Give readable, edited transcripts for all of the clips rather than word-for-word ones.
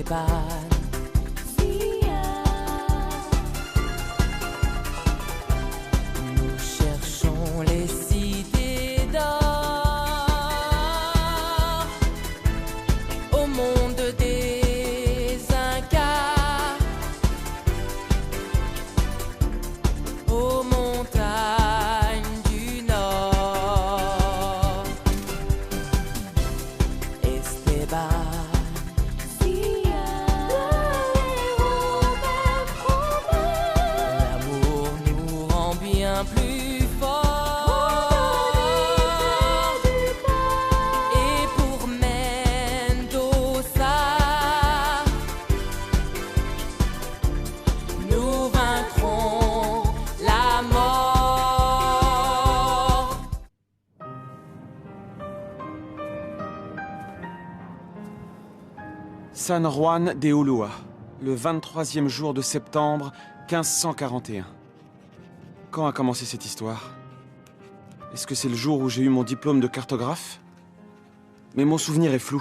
Esteban. Nous cherchons les cités d'or au monde des Incas, aux montagnes du Nord. Esteban. L'amour nous rend bien plus forts. Et pour Mendoza, nous vaincrons la mort. San Juan de Ulúa, le 23e jour de septembre 1541. Quand a commencé cette histoire? Est-ce que c'est le jour où j'ai eu mon diplôme de cartographe? Mais mon souvenir est flou.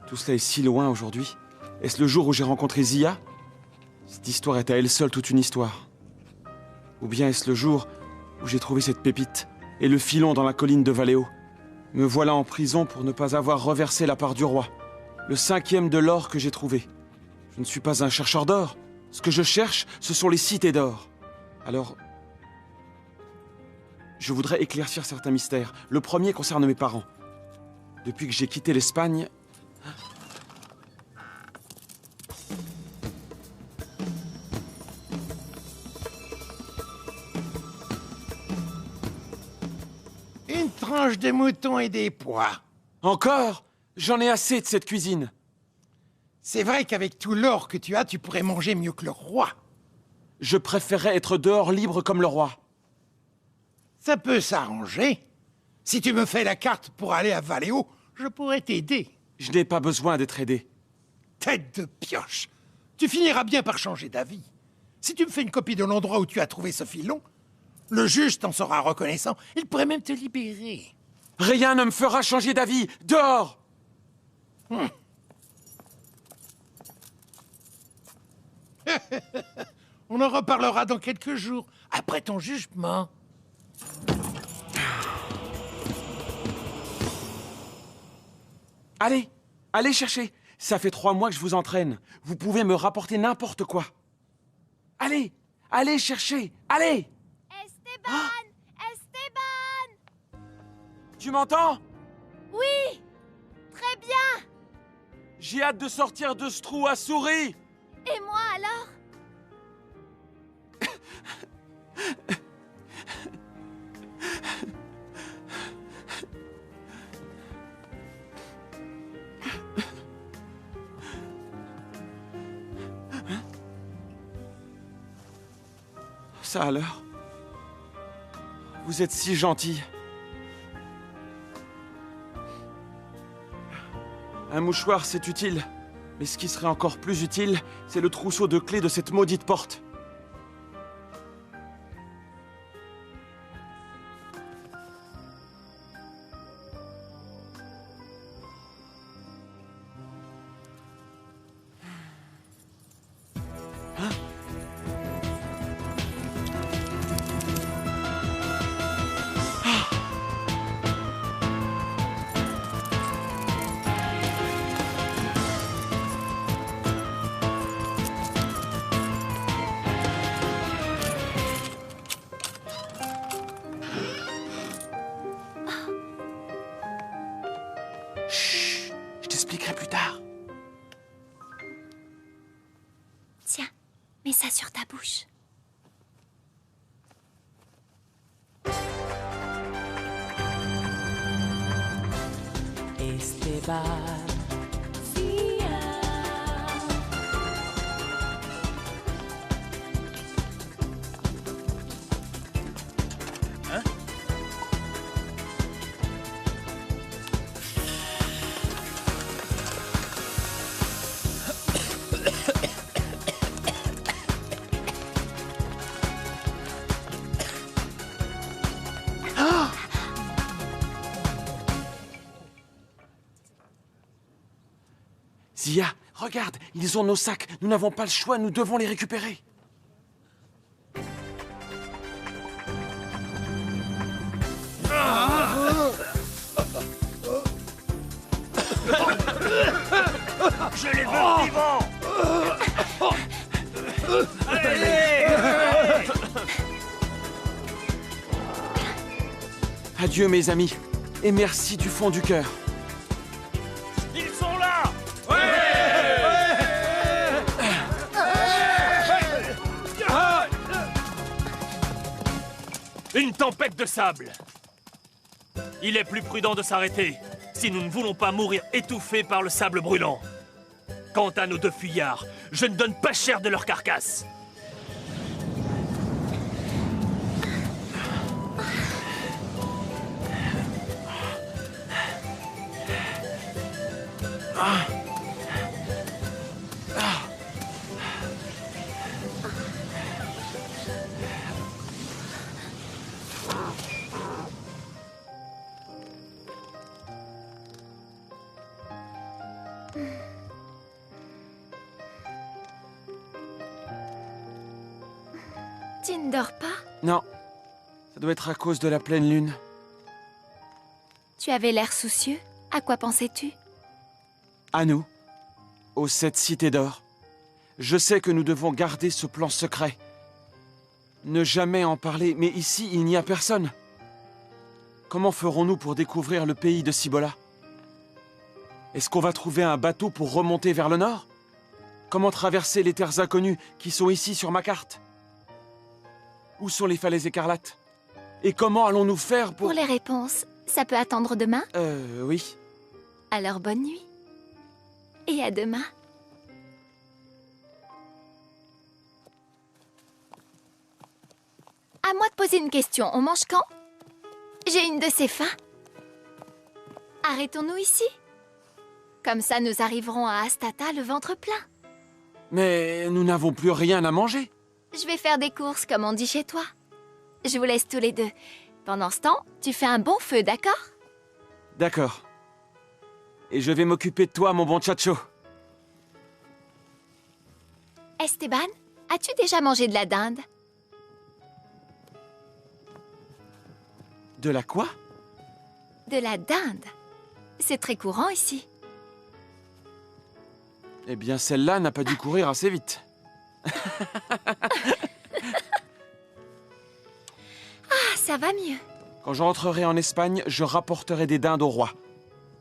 Tout cela est si loin aujourd'hui. Est-ce le jour où j'ai rencontré Zia? Cette histoire est à elle seule toute une histoire. Ou bien est-ce le jour où j'ai trouvé cette pépite et le filon dans la colline de Valléo? Me voilà en prison pour ne pas avoir reversé la part du roi. Le 5e de l'or que j'ai trouvé. Je ne suis pas un chercheur d'or. Ce que je cherche, ce sont les cités d'or. Alors, je voudrais éclaircir certains mystères. Le premier concerne mes parents. Depuis que j'ai quitté l'Espagne... Une tranche de mouton et des pois. Encore? J'en ai assez de cette cuisine. C'est vrai qu'avec tout l'or que tu as, tu pourrais manger mieux que le roi. Je préférerais être dehors libre comme le roi. Ça peut s'arranger. Si tu me fais la carte pour aller à Valléo, je pourrais t'aider. Je n'ai pas besoin d'être aidé. Tête de pioche. Tu finiras bien par changer d'avis. Si tu me fais une copie de l'endroit où tu as trouvé ce filon, le juge t'en sera reconnaissant. Il pourrait même te libérer. Rien ne me fera changer d'avis. Dehors! On en reparlera dans quelques jours, après ton jugement. Allez, allez chercher. Ça fait 3 mois que je vous entraîne. Vous pouvez me rapporter n'importe quoi. Allez, allez chercher, allez! Esteban! Esteban! Tu m'entends? Oui! Très bien! J'ai hâte de sortir de ce trou à souris. Et moi alors? Ça alors? Vous êtes si gentil. Un mouchoir, c'est utile. Mais ce qui serait encore plus utile, c'est le trousseau de clés de cette maudite porte. Chut, je t'expliquerai plus tard. Tiens, mets ça sur ta bouche. Esteban. Zia, regarde, ils ont nos sacs. Nous n'avons pas le choix, nous devons les récupérer. Je les veux vivants! Adieu mes amis, et merci du fond du cœur. Ils sont là! Une tempête de sable! Il est plus prudent de s'arrêter si nous ne voulons pas mourir étouffés par le sable brûlant. Quant à nos deux fuyards, je ne donne pas cher de leur carcasse. Tu ne dors pas? Non, ça doit être à cause de la pleine lune. Tu avais l'air soucieux. À quoi pensais-tu? À nous, aux 7 cités d'or. Je sais que nous devons garder ce plan secret. Ne jamais en parler, mais ici, il n'y a personne. Comment ferons-nous pour découvrir le pays de Cibola? Est-ce qu'on va trouver un bateau pour remonter vers le nord? Comment traverser les terres inconnues qui sont ici sur ma carte? Où sont les falaises écarlates? Et comment allons-nous faire pour... Pour les réponses, ça peut attendre demain? Oui. Alors bonne nuit. Et à demain. À moi de poser une question. On mange quand? J'ai une de ces fins. Arrêtons-nous ici. Comme ça, nous arriverons à Astata le ventre plein. Mais nous n'avons plus rien à manger. Je vais faire des courses, comme on dit chez toi. Je vous laisse tous les deux. Pendant ce temps, tu fais un bon feu, d'accord? D'accord. Et je vais m'occuper de toi, mon bon Chacho. Esteban, as-tu déjà mangé de la dinde? De la quoi? De la dinde. C'est très courant ici. Eh bien, celle-là n'a pas dû courir assez vite. Ah, ça va mieux. Quand je rentrerai en Espagne, je rapporterai des dindes au roi.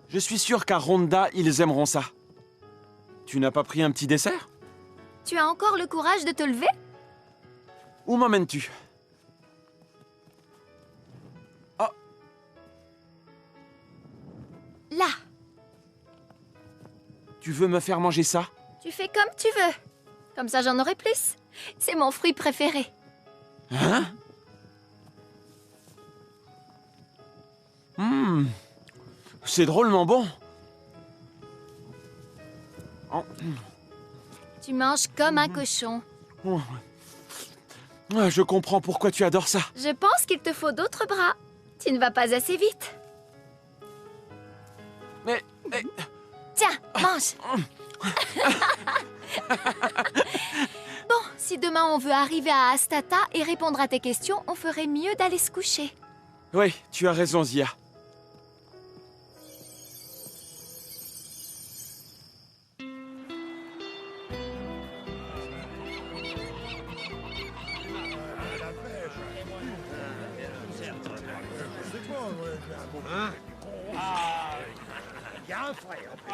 Je suis sûr qu'à Ronda, ils aimeront ça. Tu n'as pas pris un petit dessert? Tu as encore le courage de te lever? Où m'emmènes-tu? Oh, Là. tu veux me faire manger ça? Tu fais comme tu veux. Comme ça, j'en aurai plus. C'est mon fruit préféré. Hein? C'est drôlement bon. Oh. Tu manges comme un cochon. Oh. Ah, je comprends pourquoi tu adores ça. Je pense qu'il te faut d'autres bras. Tu ne vas pas assez vite. Mais... Tiens, mange. Bon, si demain on veut arriver à Astata et répondre à tes questions, on ferait mieux d'aller se coucher. Oui, tu as raison, Zia.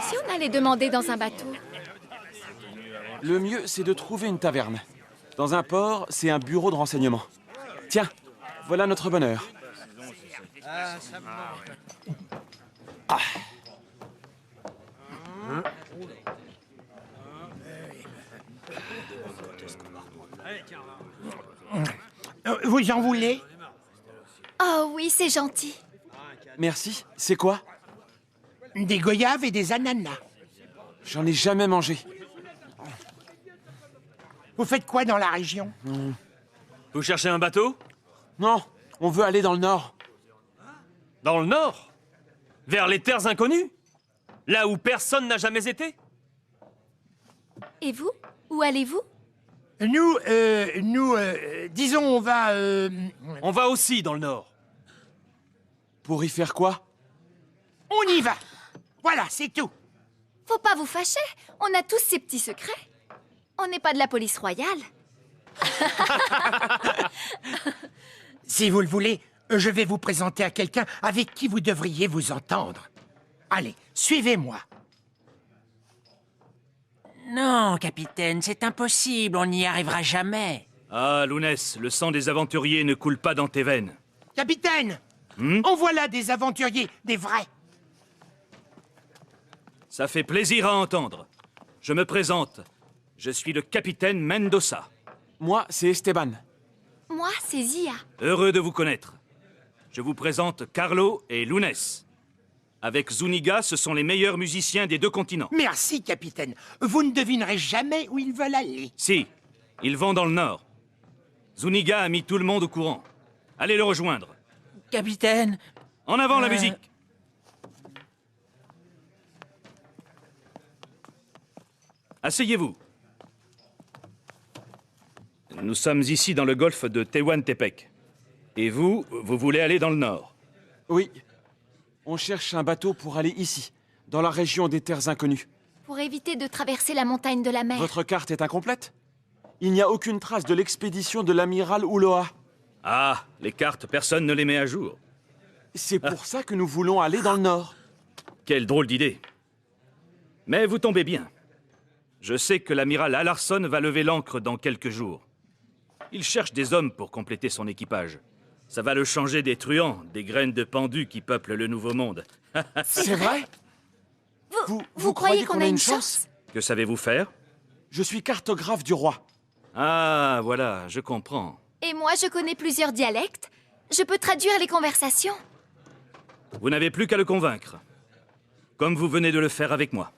Si on allait demander dans un bateau? Le mieux, c'est de trouver une taverne. Dans un port, c'est un bureau de renseignement. Tiens, voilà notre bonheur. Vous en voulez? Oh oui, c'est gentil. Merci. C'est quoi? Des goyaves et des ananas. J'en ai jamais mangé. Vous faites quoi dans la région? Vous cherchez un bateau? Non, on veut aller dans le nord. Dans le nord? Vers les terres inconnues? Là où personne n'a jamais été? Et vous? Où allez-vous? Disons, on va... On va aussi dans le nord. Pour y faire quoi? On y va. Voilà, c'est tout. Faut pas vous fâcher, on a tous ces petits secrets. On n'est pas de la police royale. Si vous le voulez, je vais vous présenter à quelqu'un avec qui vous devriez vous entendre. Allez, suivez-moi. Non, capitaine, c'est impossible, on n'y arrivera jamais. Ah, Lounès, le sang des aventuriers ne coule pas dans tes veines. Capitaine, en voilà des aventuriers, des vrais. Ça fait plaisir à entendre. Je me présente. Je suis le capitaine Mendoza. Moi, c'est Esteban. Moi, c'est Zia. Heureux de vous connaître. Je vous présente Carlo et Lounès. Avec Zuniga, ce sont les meilleurs musiciens des 2 continents. Merci, capitaine. Vous ne devinerez jamais où ils veulent aller. Si, ils vont dans le nord. Zuniga a mis tout le monde au courant. Allez le rejoindre. Capitaine, En avant la musique. Asseyez-vous. Nous sommes ici dans le golfe de Tehuantepec. Et vous, vous voulez aller dans le nord. Oui. On cherche un bateau pour aller ici, dans la région des terres inconnues. Pour éviter de traverser la montagne de la mer. Votre carte est incomplète? Il n'y a aucune trace de l'expédition de l'amiral Ulloa. Ah, les cartes, personne ne les met à jour. C'est pour ça que nous voulons aller dans le nord. Quelle drôle d'idée. Mais vous tombez bien. Je sais que l'amiral Alarson va lever l'ancre dans quelques jours. Il cherche des hommes pour compléter son équipage. Ça va le changer des truands, des graines de pendus qui peuplent le Nouveau Monde. C'est vrai? Vous croyez qu'on a une chance? Que savez-vous faire? Je suis cartographe du roi. Ah, voilà, je comprends. Et moi, je connais plusieurs dialectes. Je peux traduire les conversations. Vous n'avez plus qu'à le convaincre. Comme vous venez de le faire avec moi.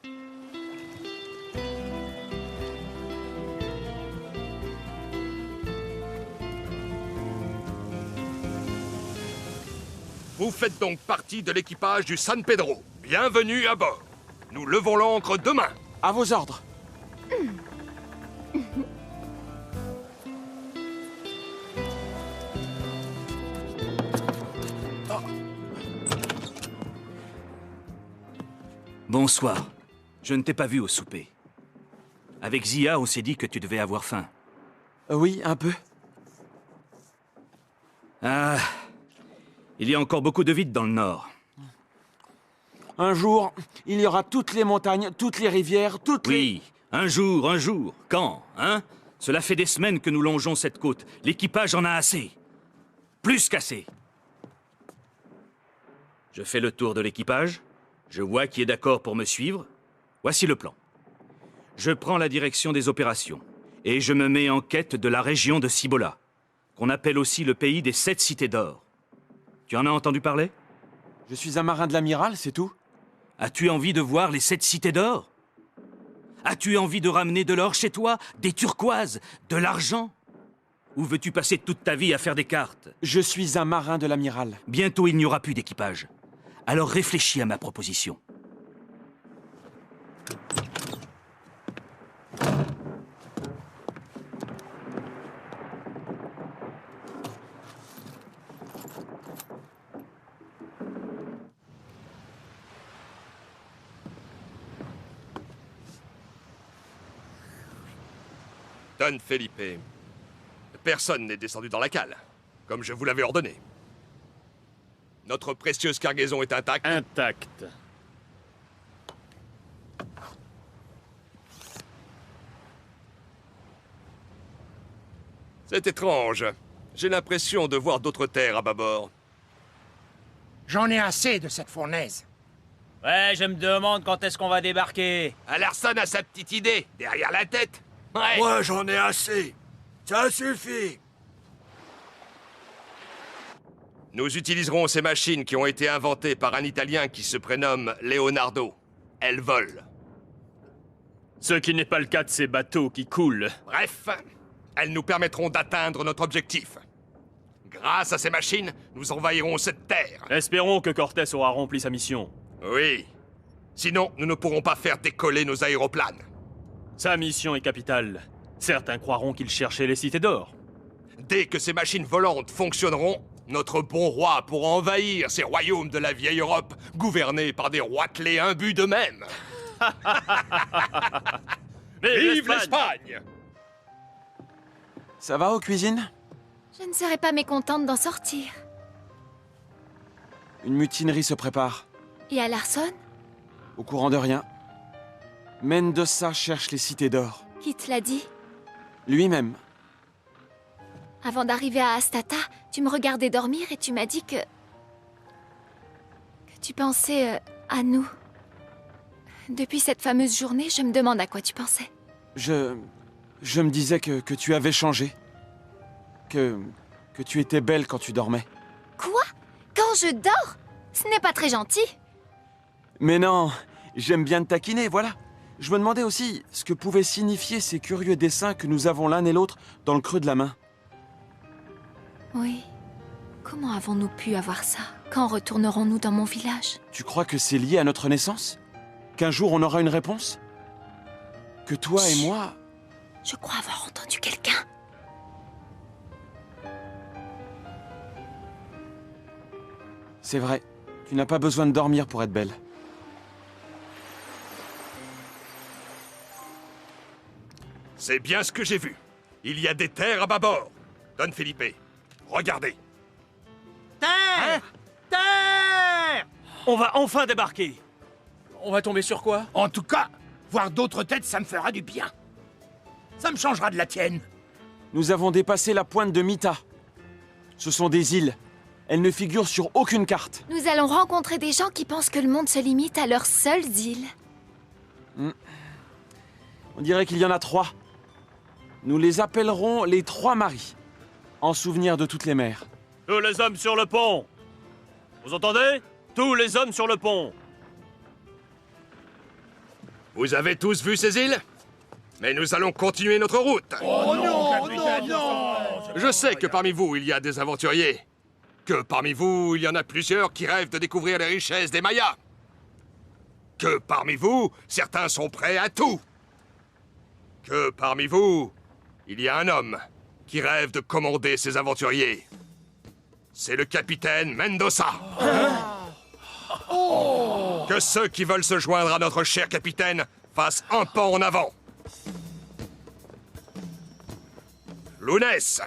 Vous faites donc partie de l'équipage du San Pedro. Bienvenue à bord. Nous levons l'ancre demain. À vos ordres. Bonsoir. Je ne t'ai pas vu au souper. Avec Zia, on s'est dit que tu devais avoir faim. Oui, un peu. Ah, il y a encore beaucoup de vide dans le nord. Un jour, il y aura toutes les montagnes, toutes les rivières, toutes les... Oui, un jour. Quand, hein? Cela fait des semaines que nous longeons cette côte. L'équipage en a assez. Plus qu'assez. Je fais le tour de l'équipage. Je vois qui est d'accord pour me suivre. Voici le plan. Je prends la direction des opérations. Et je me mets en quête de la région de Cibola, qu'on appelle aussi le pays des 7 cités d'or. Tu en as entendu parler? Je suis un marin de l'amiral, c'est tout. As-tu envie de voir les 7 cités d'or? As-tu envie de ramener de l'or chez toi? Des turquoises? De l'argent? Ou veux-tu passer toute ta vie à faire des cartes? Je suis un marin de l'amiral. Bientôt, il n'y aura plus d'équipage. Alors réfléchis à ma proposition. Don Felipe, personne n'est descendu dans la cale, comme je vous l'avais ordonné. Notre précieuse cargaison est intacte. Intact. C'est étrange. J'ai l'impression de voir d'autres terres à bâbord. J'en ai assez de cette fournaise. Ouais, je me demande quand est-ce qu'on va débarquer. Alarson a sa petite idée, derrière la tête. Ouais. Moi, j'en ai assez. Ça suffit. Nous utiliserons ces machines qui ont été inventées par un Italien qui se prénomme Leonardo. Elles volent. Ce qui n'est pas le cas de ces bateaux qui coulent. Bref, elles nous permettront d'atteindre notre objectif. Grâce à ces machines, nous envahirons cette terre. Espérons que Cortés aura rempli sa mission. Oui. Sinon, nous ne pourrons pas faire décoller nos aéroplanes. Sa mission est capitale. Certains croiront qu'il cherchait les cités d'or. Dès que ces machines volantes fonctionneront, notre bon roi pourra envahir ces royaumes de la vieille Europe, gouvernés par des roitelets imbus d'eux-mêmes. Vive l'Espagne! Ça va aux cuisines? Je ne serais pas mécontente d'en sortir. Une mutinerie se prépare. Et à Larson? Au courant de rien. Mendoza cherche les cités d'or. Qui te l'a dit? Lui-même. Avant d'arriver à Astata, tu me regardais dormir et tu m'as dit que tu pensais à nous. Depuis cette fameuse journée, je me demande à quoi tu pensais. Je me disais que tu avais changé. Que tu étais belle quand tu dormais. Quoi? Quand je dors? Ce n'est pas très gentil. Mais non, j'aime bien te taquiner, voilà. Je me demandais aussi ce que pouvaient signifier ces curieux dessins que nous avons l'un et l'autre dans le creux de la main. Oui. Comment avons-nous pu avoir ça? Quand retournerons-nous dans mon village? Tu crois que c'est lié à notre naissance? Qu'un jour on aura une réponse? Que toi et moi... Je crois avoir entendu quelqu'un. C'est vrai, tu n'as pas besoin de dormir pour être belle. C'est bien ce que j'ai vu. Il y a des terres à bâbord. Don Felipe, regardez. Terre! Terre! On va enfin débarquer. On va tomber sur quoi? En tout cas, voir d'autres têtes, ça me fera du bien. Ça me changera de la tienne. Nous avons dépassé la pointe de Mita. Ce sont des îles. Elles ne figurent sur aucune carte. Nous allons rencontrer des gens qui pensent que le monde se limite à leurs seules îles. On dirait qu'il y en a 3. Nous les appellerons les 3 maris, en souvenir de toutes les mères. Tous les hommes sur le pont! Vous entendez? Tous les hommes sur le pont! Vous avez tous vu ces îles? Mais nous allons continuer notre route. Oh non, non, non! Je sais que parmi vous, il y a des aventuriers. Que parmi vous, il y en a plusieurs qui rêvent de découvrir les richesses des Mayas. Que parmi vous, certains sont prêts à tout. Que parmi vous, il y a un homme qui rêve de commander ces aventuriers. C'est le capitaine Mendoza. Que ceux qui veulent se joindre à notre cher capitaine fassent un pas en avant. Lounès,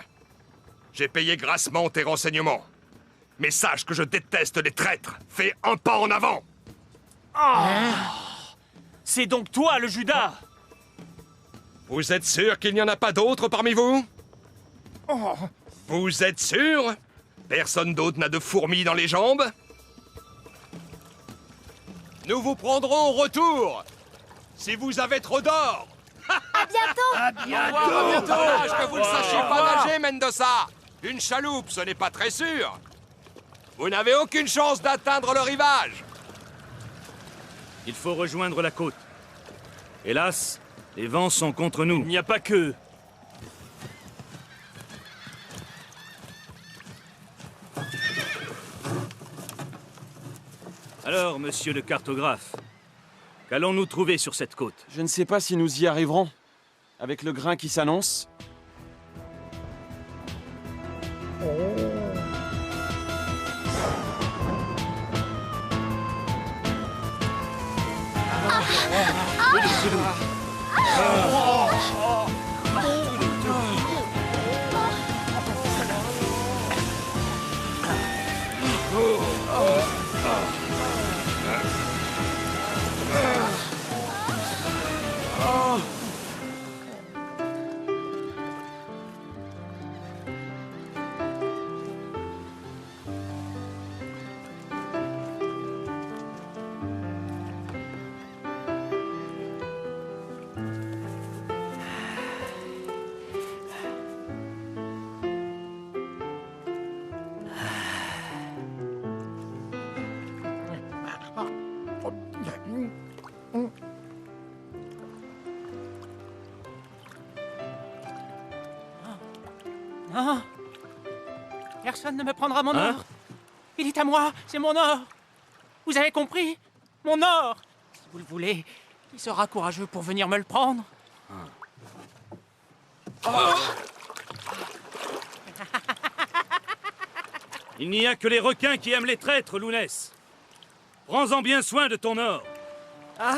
j'ai payé grassement tes renseignements. Mais sache que je déteste les traîtres. Fais un pas en avant. C'est donc toi, le Judas! Vous êtes sûr qu'il n'y en a pas d'autres parmi vous? Vous êtes sûr? Personne d'autre n'a de fourmis dans les jambes? Nous vous prendrons au retour, si vous avez trop d'or. À bientôt! À bientôt! Dommage que vous ne sachiez pas nager, Mendoza. Une chaloupe, ce n'est pas très sûr. Vous n'avez aucune chance d'atteindre le rivage. Il faut rejoindre la côte. Hélas, les vents sont contre nous. Il n'y a pas que... Alors, monsieur le cartographe, qu'allons-nous trouver sur cette côte? Je ne sais pas si nous y arriverons. Avec le grain qui s'annonce. Non. Personne ne me prendra mon or. Il est à moi, c'est mon or. Vous avez compris? Mon or. Si vous le voulez, il sera courageux pour venir me le prendre. Il n'y a que les requins qui aiment les traîtres, Lounès. Prends-en bien soin de ton or. Ah.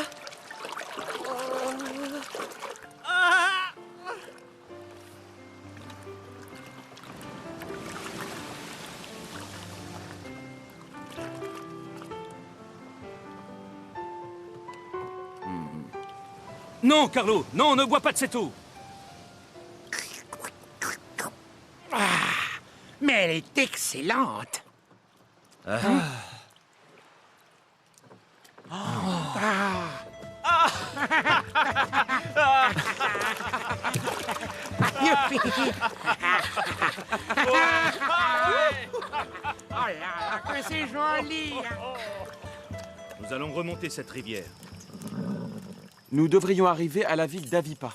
Non, Carlo, non, ne bois pas de cette eau. Mais elle est excellente. Youpi. Oh là, que c'est joli. Nous allons remonter cette rivière. Nous devrions arriver à la ville d'Avipa.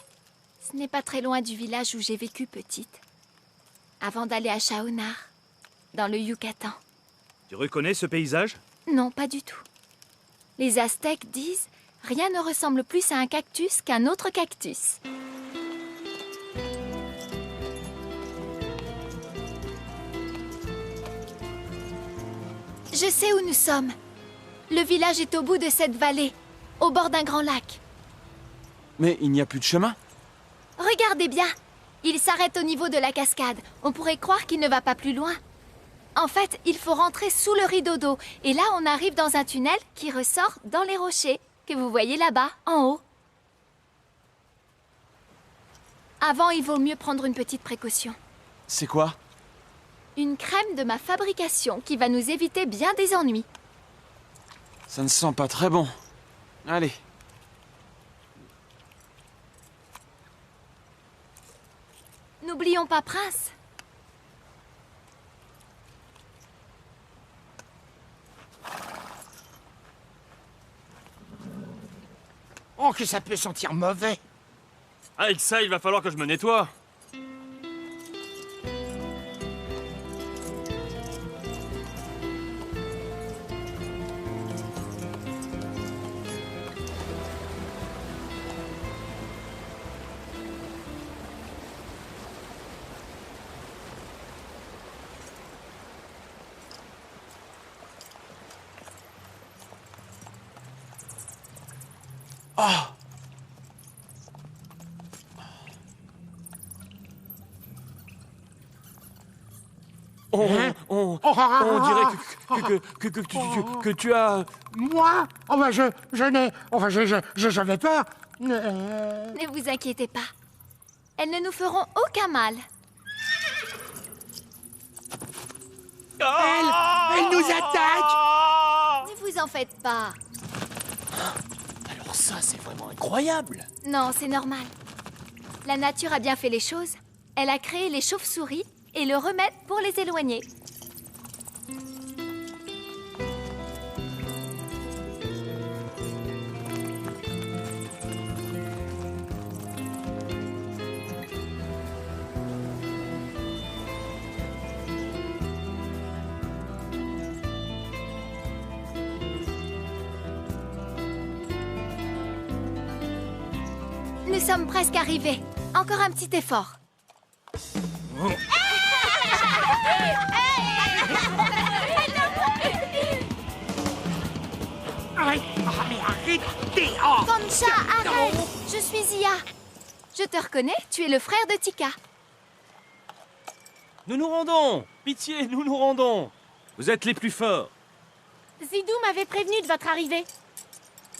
Ce n'est pas très loin du village où j'ai vécu petite. Avant d'aller à Shaonar, dans le Yucatan. Tu reconnais ce paysage? Non, pas du tout. Les Aztèques disent « Rien ne ressemble plus à un cactus qu'un autre cactus ». Je sais où nous sommes. Le village est au bout de cette vallée, au bord d'un grand lac. Mais il n'y a plus de chemin. Regardez bien. Il s'arrête au niveau de la cascade. On pourrait croire qu'il ne va pas plus loin. En fait, il faut rentrer sous le rideau d'eau. Et là, on arrive dans un tunnel qui ressort dans les rochers, que vous voyez là-bas, en haut. Avant, il vaut mieux prendre une petite précaution. C'est quoi? Une crème de ma fabrication qui va nous éviter bien des ennuis. Ça ne sent pas très bon. Allez. N'oublions pas Prince. Oh, que ça peut sentir mauvais. Avec ça, il va falloir que je me nettoie. On dirait que tu as... Moi? Oh ben je n'ai... Enfin, j'avais peur. Ne vous inquiétez pas. Elles ne nous feront aucun mal. Elle nous attaque. Ne vous en faites pas. Alors ça, c'est vraiment incroyable. Non, c'est normal. La nature a bien fait les choses. Elle a créé les chauves-souris et le remède pour les éloigner. Nous sommes presque arrivés. Encore un petit effort. Mais arrêtez! Oh. Concha, arrête! Je suis Zia. Je te reconnais, tu es le frère de Tika. Nous nous rendons! Pitié, nous nous rendons! Vous êtes les plus forts. Zidou m'avait prévenu de votre arrivée.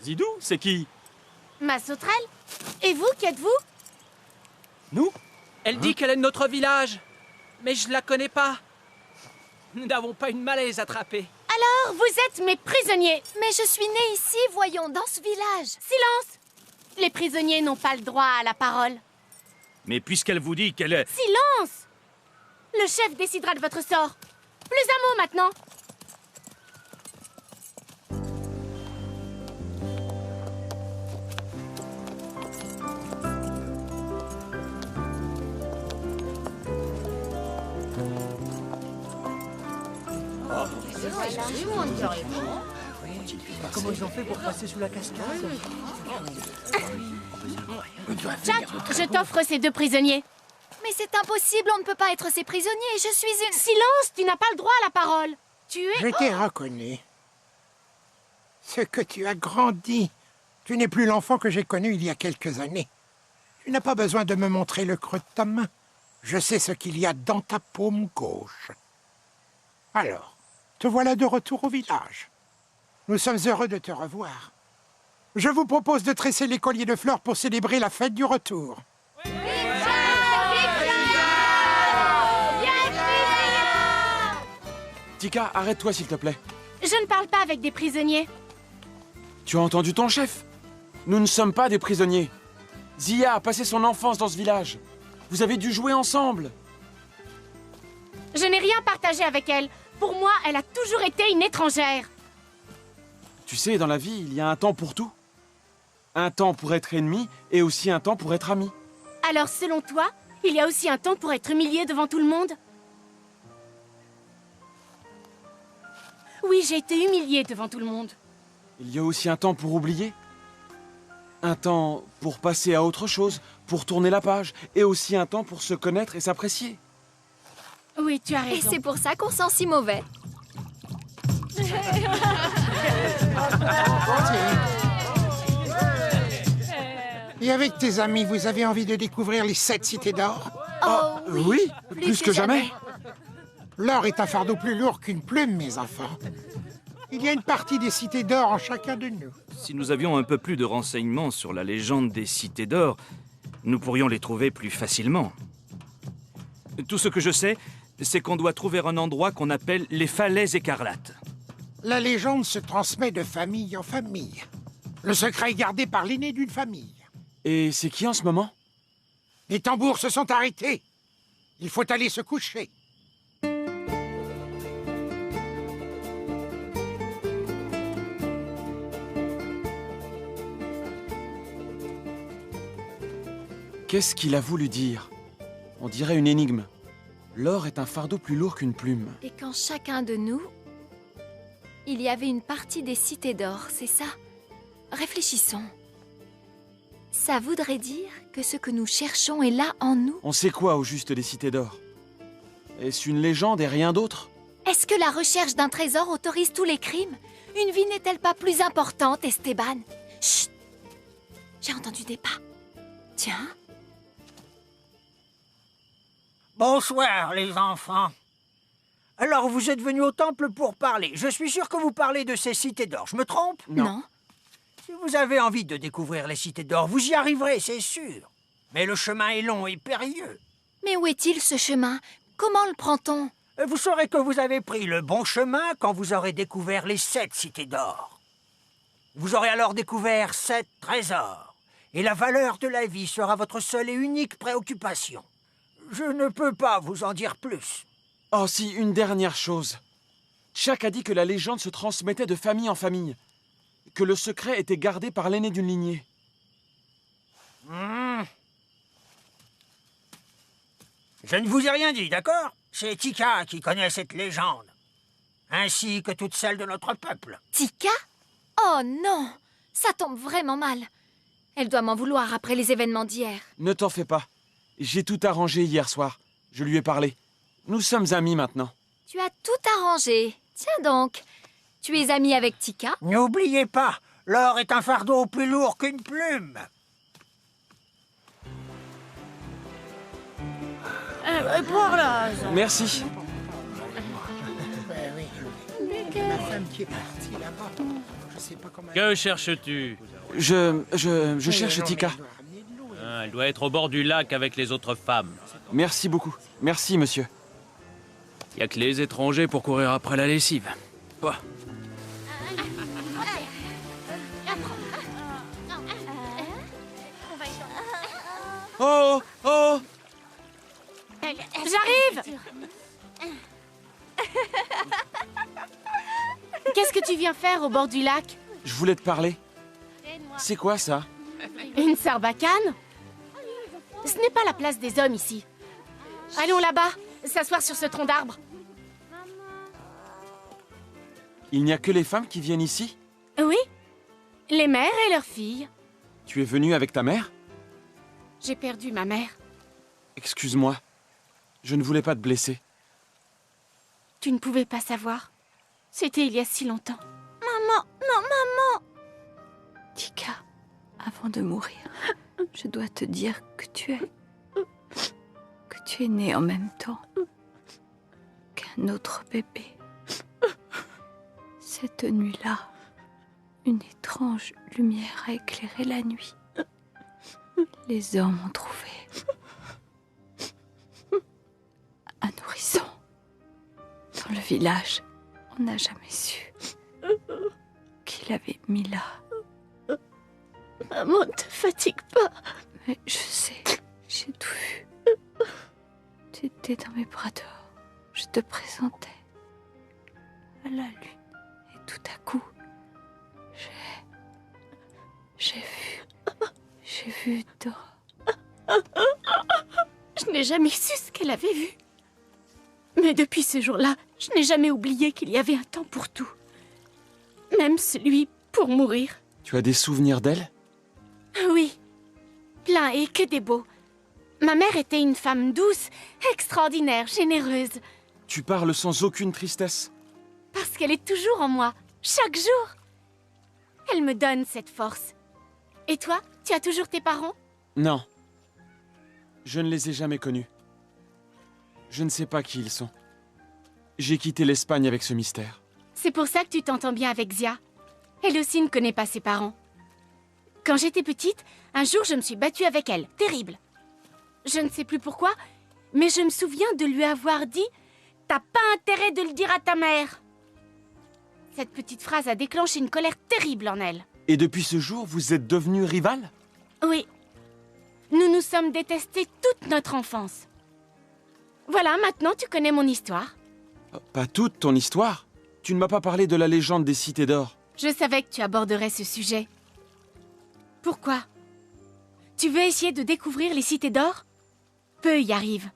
Zidou, c'est qui? Ma sauterelle? Et vous, qui êtes-vous? Nous? Elle dit qu'elle est de notre village. Mais je la connais pas. Nous n'avons pas une malaise attrapée. Alors, vous êtes mes prisonniers. Mais je suis née ici, voyons, dans ce village. Silence! Les prisonniers n'ont pas le droit à la parole. Mais puisqu'elle vous dit qu'elle est... Silence! Le chef décidera de votre sort. Plus un mot maintenant. Comment ils ont fait pour passer sous la cascade? Jack, je t'offre ces 2 prisonniers. Mais c'est impossible, on ne peut pas être ses prisonniers. Je suis une... Silence, tu n'as pas le droit à la parole. Tu es... Je t'ai reconnu. Ce que tu as grandi. Tu n'es plus l'enfant que j'ai connu il y a quelques années. Tu n'as pas besoin de me montrer le creux de ta main. Je sais ce qu'il y a dans ta paume gauche. Alors, te voilà de retour au village. Nous sommes heureux de te revoir. Je vous propose de tresser les colliers de fleurs pour célébrer la fête du retour. Tika, arrête-toi s'il te plaît. Je ne parle pas avec des prisonniers. Tu as entendu ton chef? Nous ne sommes pas des prisonniers. Zia a passé son enfance dans ce village. Vous avez dû jouer ensemble. Je n'ai rien partagé avec elle. Pour moi, elle a toujours été une étrangère. Tu sais, dans la vie, il y a un temps pour tout. Un temps pour être ennemi et aussi un temps pour être ami. Alors, selon toi, il y a aussi un temps pour être humilié devant tout le monde? Oui, j'ai été humiliée devant tout le monde. Il y a aussi un temps pour oublier. Un temps pour passer à autre chose, pour tourner la page. Et aussi un temps pour se connaître et s'apprécier. Oui, tu as Et raison. c'est pour ça qu'on sent si mauvais. Et avec tes amis, vous avez envie de découvrir les 7 cités d'or? Oh, Oui, plus que jamais. L'or est un fardeau plus lourd qu'une plume, mes enfants. Il y a une partie des cités d'or en chacun de nous. Si nous avions un peu plus de renseignements sur la légende des cités d'or, nous pourrions les trouver plus facilement. Tout ce que je sais, c'est qu'on doit trouver un endroit qu'on appelle les falaises écarlates. La légende se transmet de famille en famille. Le secret est gardé par l'aîné d'une famille. Et c'est qui en ce moment? Les tambours se sont arrêtés. Il faut aller se coucher. Qu'est-ce qu'il a voulu dire? On dirait une énigme. L'or est un fardeau plus lourd qu'une plume. Et quand chacun de nous... Il y avait une partie des cités d'or, c'est ça? Réfléchissons. Ça voudrait dire que ce que nous cherchons est là en nous? On sait quoi au juste des cités d'or? Est-ce une légende et rien d'autre? Est-ce que la recherche d'un trésor autorise tous les crimes? Une vie n'est-elle pas plus importante, Esteban? Chut! J'ai entendu des pas. Tiens. Bonsoir, les enfants. Alors, vous êtes venus au temple pour parler. Je suis sûr que vous parlez de ces cités d'or. Je me trompe? Non. Si vous avez envie de découvrir les cités d'or, vous y arriverez, c'est sûr. Mais le chemin est long et périlleux. Mais où est-il, ce chemin? Comment le prend-on? Vous saurez que vous avez pris le bon chemin quand vous aurez découvert les 7 cités d'or. Vous aurez alors découvert 7 trésors. Et la valeur de la vie sera votre seule et unique préoccupation. Je ne peux pas vous en dire plus. Oh si, une dernière chose. Chak a dit que la légende se transmettait de famille en famille. Que le secret était gardé par l'aîné d'une lignée. Je ne vous ai rien dit, d'accord? C'est Tika qui connaît cette légende. Ainsi que toutes celles de notre peuple. Tika? Oh non! Ça tombe vraiment mal. Elle doit m'en vouloir après les événements d'hier. Ne t'en fais pas. J'ai tout arrangé hier soir. Je lui ai parlé. Nous sommes amis maintenant. Tu as tout arrangé. Tiens donc. Tu es ami avec Tika? N'oubliez pas, l'or est un fardeau plus lourd qu'une plume. Merci. Ma femme qui est partie là-bas. Je sais pas comment... Que cherches-tu? Je cherche Tika. Elle doit être au bord du lac avec les autres femmes. Merci beaucoup. Merci, monsieur. Il n'y a que les étrangers pour courir après la lessive. Quoi? Oh! Oh! J'arrive! Qu'est-ce que tu viens faire au bord du lac? Je voulais te parler. C'est quoi ça? Une sarbacane? Ce n'est pas la place des hommes ici. Allons là-bas, s'asseoir sur ce tronc d'arbre. Il n'y a que les femmes qui viennent ici? Oui, les mères et leurs filles. Tu es venu avec ta mère? J'ai perdu ma mère. Excuse-moi. Je ne voulais pas te blesser. Tu ne pouvais pas savoir. C'était il y a si longtemps. Maman, non, maman! Tika, avant de mourir, je dois te dire que tu es né en même temps qu'un autre bébé. Cette nuit-là, une étrange lumière a éclairé la nuit. Les hommes ont trouvé un nourrisson. Dans le village, on n'a jamais su qui l'avait mis là. Maman, ne te fatigue pas. Mais je sais, j'ai tout vu. Tu étais dans mes bras d'or. Je te présentais à la lune. Et tout à coup, j'ai vu Dora. Je n'ai jamais su ce qu'elle avait vu. Mais depuis ce jour-là, je n'ai jamais oublié qu'il y avait un temps pour tout. Même celui pour mourir. Tu as des souvenirs d'elle? Oui, plein et que des beaux. Ma mère était une femme douce, extraordinaire, généreuse. Tu parles sans aucune tristesse? Parce qu'elle est toujours en moi, chaque jour. Elle me donne cette force. Et toi, tu as toujours tes parents? Non. Je ne les ai jamais connus. Je ne sais pas qui ils sont. J'ai quitté l'Espagne avec ce mystère. C'est pour ça que tu t'entends bien avec Zia. Elle aussi ne connaît pas ses parents. Quand j'étais petite, un jour je me suis battue avec elle. Terrible. Je ne sais plus pourquoi, mais je me souviens de lui avoir dit « T'as pas intérêt de le dire à ta mère !» Cette petite phrase a déclenché une colère terrible en elle. Et depuis ce jour, vous êtes devenus rivales? Oui. Nous nous sommes détestés toute notre enfance. Voilà, maintenant tu connais mon histoire. Pas toute ton histoire. Tu ne m'as pas parlé de la légende des cités d'or. Je savais que tu aborderais ce sujet. Pourquoi? Tu veux essayer de découvrir les cités d'or? Peu y arrivent.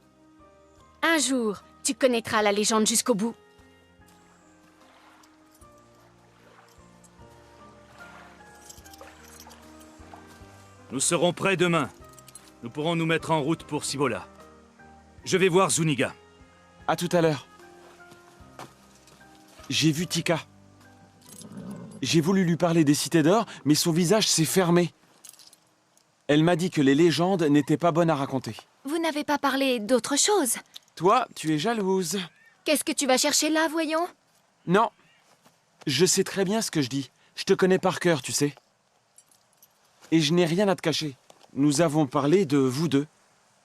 Un jour, tu connaîtras la légende jusqu'au bout. Nous serons prêts demain. Nous pourrons nous mettre en route pour Cibola. Je vais voir Zuniga. À tout à l'heure. J'ai vu Tika. J'ai voulu lui parler des cités d'or, mais son visage s'est fermé. Elle m'a dit que les légendes n'étaient pas bonnes à raconter. Vous n'avez pas parlé d'autre chose? Toi, tu es jalouse. Qu'est-ce que tu vas chercher là, voyons? Non. Je sais très bien ce que je dis. Je te connais par cœur, tu sais. Et je n'ai rien à te cacher. Nous avons parlé de vous deux,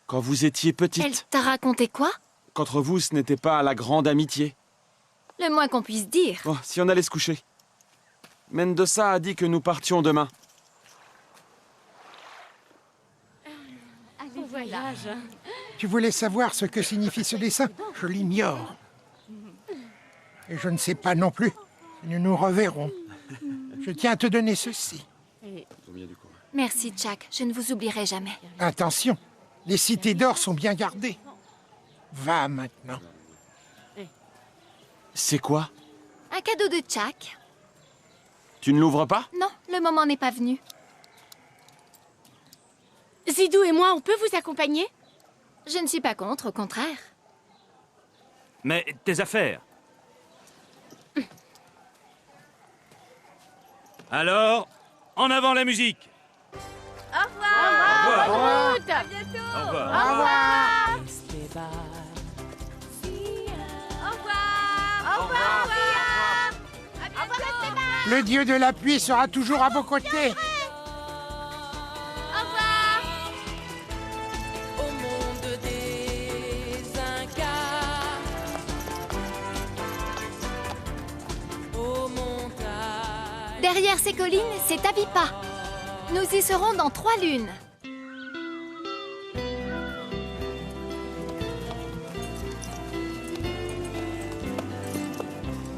quand vous étiez petite. Elle t'a raconté quoi? Qu'entre vous, ce n'était pas la grande amitié. Le moins qu'on puisse dire. Oh, si on allait se coucher. Mendoza a dit que nous partions demain. Allez, voyage. Tu voulais savoir ce que signifie ce dessin? Je l'ignore. Et je ne sais pas non plus. Nous nous reverrons. Je tiens à te donner ceci. Merci, Jack. Je ne vous oublierai jamais. Attention, les cités d'or sont bien gardées. Va maintenant. C'est quoi? Un cadeau de Jack. Tu ne l'ouvres pas? Non, le moment n'est pas venu. Zidou et moi, on peut vous accompagner? Je ne suis pas contre, au contraire. Mais tes affaires? Alors, en avant la musique! Au revoir! Bonne route! À bientôt! Au revoir! Au revoir! Au revoir! Au revoir, Esteban! Le dieu de la pluie sera toujours à vos côtés. Au revoir! Au monde des Incas, aux montagnes. Derrière ces collines, c'est Avipa. Nous y serons dans 3 lunes.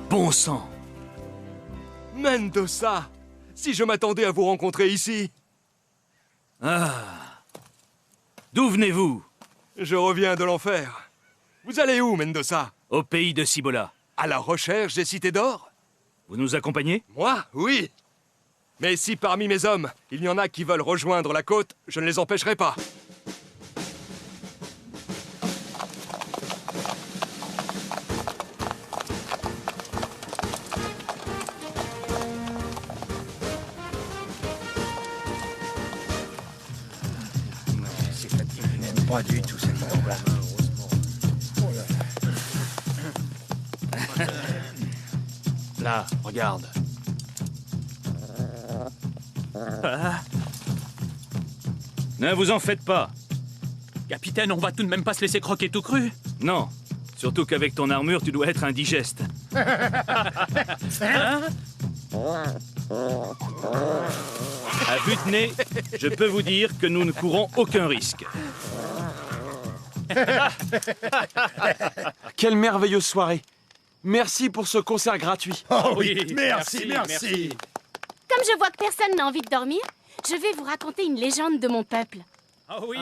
Bon sang! Mendoza! Si je m'attendais à vous rencontrer ici! Ah! D'où venez-vous? Je reviens de l'enfer. Vous allez où, Mendoza? Au pays de Cibola. À la recherche des cités d'or? Vous nous accompagnez? Moi? Oui. Mais si parmi mes hommes, il y en a qui veulent rejoindre la côte, je ne les empêcherai pas. Pas du tout cette endroit. Là, regarde. Ne vous en faites pas. Capitaine, on va tout de même pas se laisser croquer tout cru. Non. Surtout qu'avec ton armure, tu dois être indigeste. Hein? À vue de nez, je peux vous dire que nous ne courons aucun risque. Quelle merveilleuse soirée. Merci pour ce concert gratuit. Oh oui, merci. Comme je vois que personne n'a envie de dormir, je vais vous raconter une légende de mon peuple. Ah oui,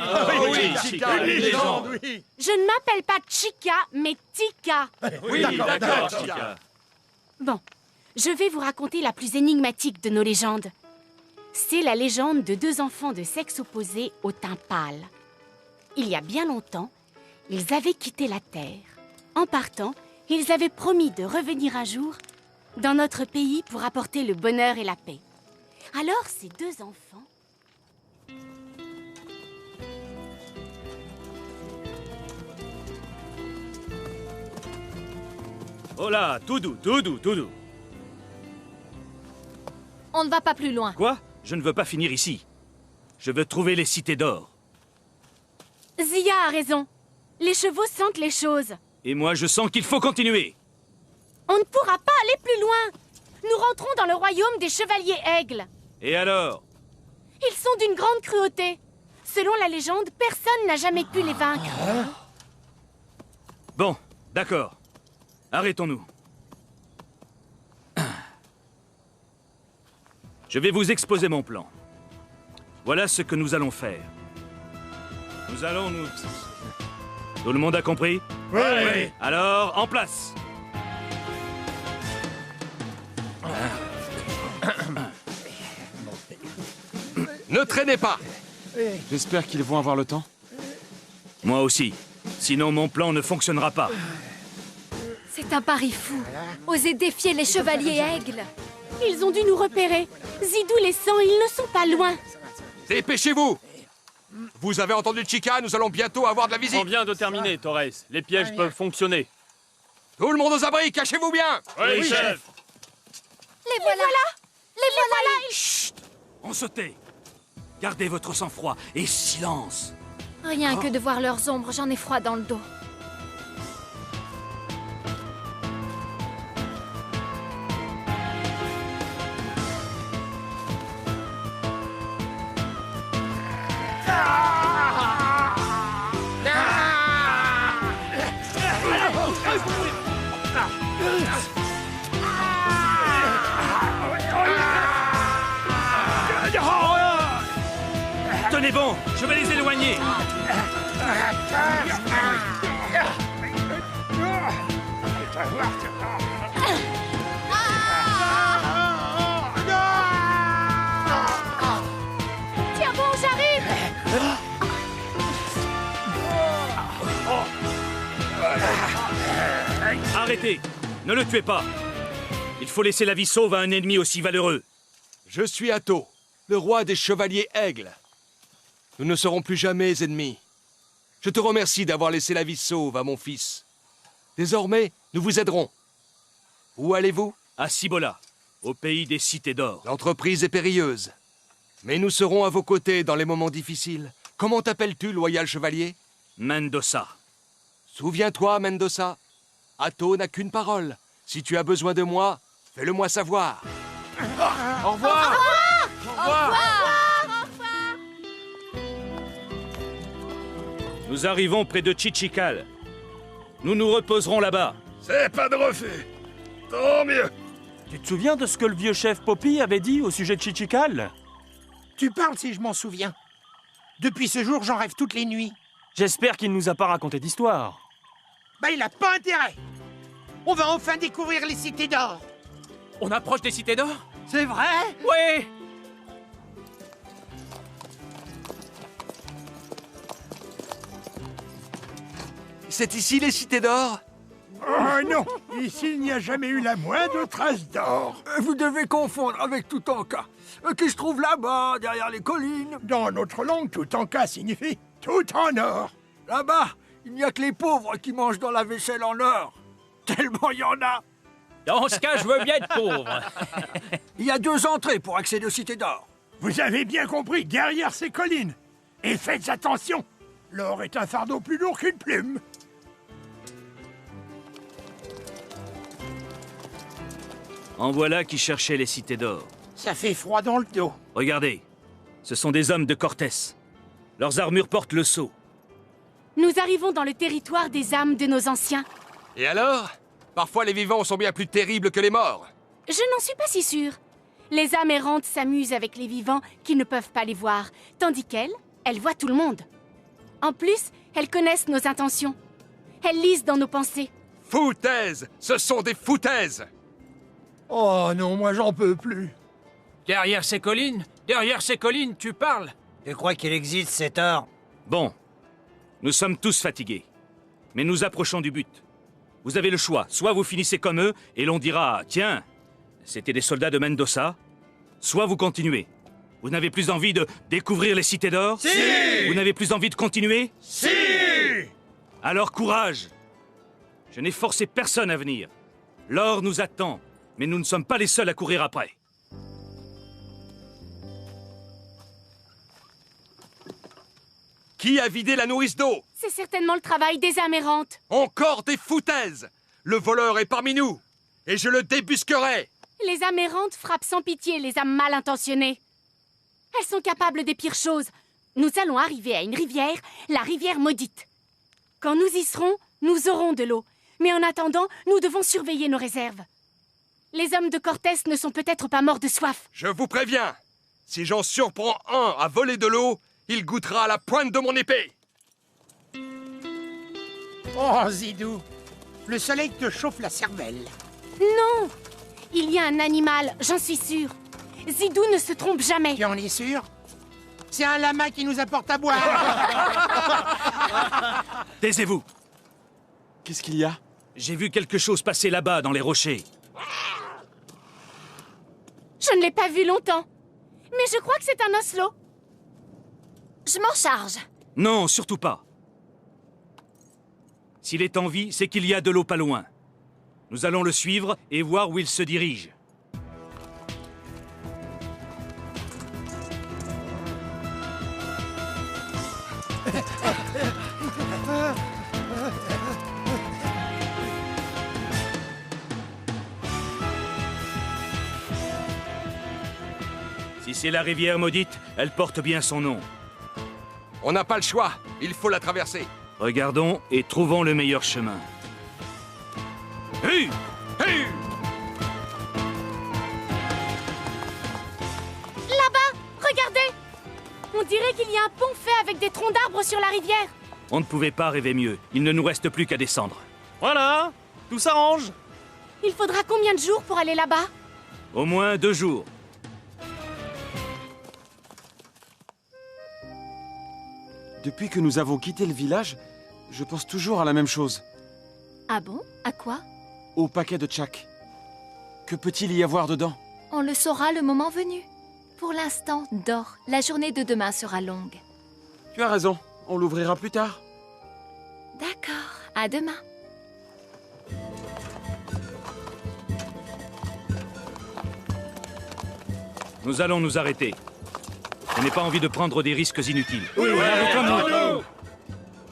Chica, une légende. oui. Je ne m'appelle pas Chica, mais Tika. Oui, d'accord, Chica. Bon, je vais vous raconter la plus énigmatique de nos légendes. C'est la légende de deux enfants de sexe opposé au teint pâle. Il y a bien longtemps, ils avaient quitté la Terre. En partant, ils avaient promis de revenir un jour dans notre pays pour apporter le bonheur et la paix. Alors, ces deux enfants... Oh là, tout doux. On ne va pas plus loin. Quoi? Je ne veux pas finir ici. Je veux trouver les cités d'or. Zia a raison. Les chevaux sentent les choses. Et moi, je sens qu'il faut continuer. On ne pourra pas aller plus loin. Nous rentrons dans le royaume des chevaliers aigles. Et alors? Ils sont d'une grande cruauté. Selon la légende, personne n'a jamais pu les vaincre. Bon, d'accord. Arrêtons-nous. Je vais vous exposer mon plan. Voilà ce que nous allons faire. Nous allons nous... Tout le monde a compris? Oui. Alors, en place. Ne traînez pas! J'espère qu'ils vont avoir le temps. Moi aussi. Sinon, mon plan ne fonctionnera pas. C'est un pari fou. Oser défier les chevaliers aigles. Ils ont dû nous repérer. Zidou les sent, ils ne sont pas loin. Dépêchez-vous! Vous avez entendu Chica, nous allons bientôt avoir de la visite. On vient de terminer, Torres. Les pièges peuvent fonctionner. Tout le monde aux abris, cachez-vous bien! Oui, chef. Les voilà. Les voilà. Chut! On sautait. Gardez votre sang-froid et silence. Rien que de voir leurs ombres, j'en ai froid dans le dos. Tenez bon, je vais les éloigner. Tiens bon, j'arrive. Arrêtez. Ne le tuez pas. Il faut laisser la vie sauve à un ennemi aussi valeureux. Je suis Atto, le roi des chevaliers aigles. Nous ne serons plus jamais ennemis. Je te remercie d'avoir laissé la vie sauve à mon fils. Désormais, nous vous aiderons. Où allez-vous? À Cibola, au pays des cités d'or. L'entreprise est périlleuse. Mais nous serons à vos côtés dans les moments difficiles. Comment t'appelles-tu, loyal chevalier? Mendoza. Souviens-toi, Mendoza. Atto n'a qu'une parole. Si tu as besoin de moi, fais-le-moi savoir. Au revoir. Au revoir. Nous arrivons près de Chichical. Nous nous reposerons là-bas. C'est pas de refus. Tant mieux. Tu te souviens de ce que le vieux chef Poppy avait dit au sujet de Chichical? Tu parles si je m'en souviens. Depuis ce jour, j'en rêve toutes les nuits. J'espère qu'il nous a pas raconté d'histoire. Bah, il a pas intérêt. On va enfin découvrir les cités d'or. On approche des cités d'or? C'est vrai? Oui. C'est ici les cités d'or? Oh non, ici il n'y a jamais eu la moindre trace d'or. Vous devez confondre avec Toutanka, qui se trouve là-bas, derrière les collines. Dans notre langue, Toutanka signifie tout en or. Là-bas, il n'y a que les pauvres qui mangent dans la vaisselle en or. Tellement il y en a. Dans ce cas, je veux bien être pauvre. Il y a 2 entrées pour accéder aux cités d'or. Vous avez bien compris, derrière ces collines. Et faites attention, l'or est un fardeau plus lourd qu'une plume. En voilà qui cherchaient les cités d'or. Ça fait froid dans le dos. Regardez, ce sont des hommes de Cortés. Leurs armures portent le sceau. Nous arrivons dans le territoire des âmes de nos anciens. Et alors? Parfois les vivants sont bien plus terribles que les morts. Je n'en suis pas si sûre. Les âmes errantes s'amusent avec les vivants qui ne peuvent pas les voir, tandis elles voient tout le monde. En plus, elles connaissent nos intentions. Elles lisent dans nos pensées. Foutaises! Ce sont des foutaises! Oh non, moi j'en peux plus. Derrière ces collines, tu parles? Tu crois qu'il existe cet or? Bon, nous sommes tous fatigués. Mais nous approchons du but. Vous avez le choix. Soit vous finissez comme eux, et l'on dira « Tiens, c'était des soldats de Mendoza », soit vous continuez. Vous n'avez plus envie de découvrir les cités d'or? Si! Vous n'avez plus envie de continuer? Si! Alors courage! Je n'ai forcé personne à venir. L'or nous attend, mais nous ne sommes pas les seuls à courir après. Qui a vidé la nourrice d'eau? C'est certainement le travail des âmes errantes. Encore des foutaises! Le voleur est parmi nous, et je le débusquerai! Les âmes errantes frappent sans pitié les âmes mal intentionnées. Elles sont capables des pires choses. Nous allons arriver à une rivière, la rivière maudite. Quand nous y serons, nous aurons de l'eau. Mais en attendant, nous devons surveiller nos réserves. Les hommes de Cortés ne sont peut-être pas morts de soif. Je vous préviens, si j'en surprends un à voler de l'eau, il goûtera à la pointe de mon épée. Oh, Zidou, le soleil te chauffe la cervelle. Non! Il y a un animal, j'en suis sûre. Zidou ne se trompe jamais. Tu en es sûr? C'est un lama qui nous apporte à boire. Taisez-vous! Qu'est-ce qu'il y a? J'ai vu quelque chose passer là-bas, dans les rochers. Je ne l'ai pas vu longtemps. Mais je crois que c'est un oslo. Je m'en charge. Non, surtout pas. S'il est en vie, c'est qu'il y a de l'eau pas loin. Nous allons le suivre et voir où il se dirige. Si c'est la rivière maudite, elle porte bien son nom. On n'a pas le choix, il faut la traverser. Regardons et trouvons le meilleur chemin. Hé! Hé! Là-bas, regardez! On dirait qu'il y a un pont fait avec des troncs d'arbres sur la rivière. On ne pouvait pas rêver mieux. Il ne nous reste plus qu'à descendre. Voilà, tout s'arrange. Il faudra combien de jours pour aller là-bas? Au moins 2 jours. Depuis que nous avons quitté le village, je pense toujours à la même chose. Ah bon? À quoi? Au paquet de tchak. Que peut-il y avoir dedans? On le saura le moment venu. Pour l'instant, dors. La journée de demain sera longue. Tu as raison, on l'ouvrira plus tard. D'accord, à demain. Nous allons nous arrêter. Je n'ai pas envie de prendre des risques inutiles. Oui, oui, Arrêtons-nous.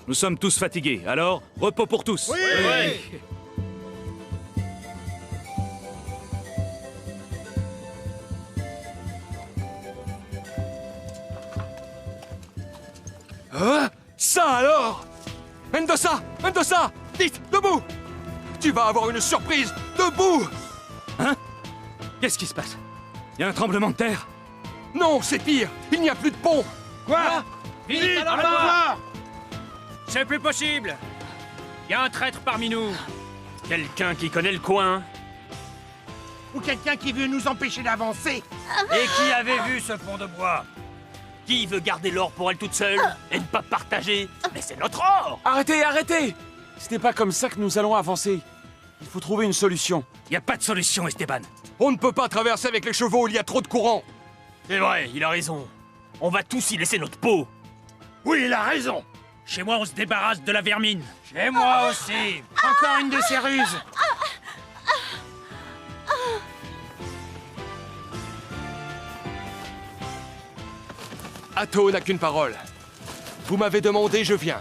Nous sommes tous fatigués, alors repos pour tous. Hein? Ça alors? Mendoza! Mendoza! Vite, debout! Tu vas avoir une surprise! Debout! Hein? Qu'est-ce qui se passe? Il y a un tremblement de terre? Non, c'est pire! Il n'y a plus de pont! Quoi? Vite, Vite, allons allons voir! voir! C'est plus possible! Il y a un traître parmi nous! Quelqu'un qui connaît le coin? Ou quelqu'un qui veut nous empêcher d'avancer. Et qui avait vu ce pont de bois? Qui veut garder l'or pour elle toute seule et ne pas partager? Mais c'est notre or! Arrêtez, arrêtez! Ce n'est pas comme ça que nous allons avancer. Il faut trouver une solution. Y a pas de solution, Esteban. On ne peut pas traverser avec les chevaux, il y a trop de courant. C'est vrai, il a raison. On va tous y laisser notre peau. Oui, il a raison. Chez moi, on se débarrasse de la vermine. Chez moi aussi. Encore une de ces ruses. Atto n'a qu'une parole. Vous m'avez demandé, je viens.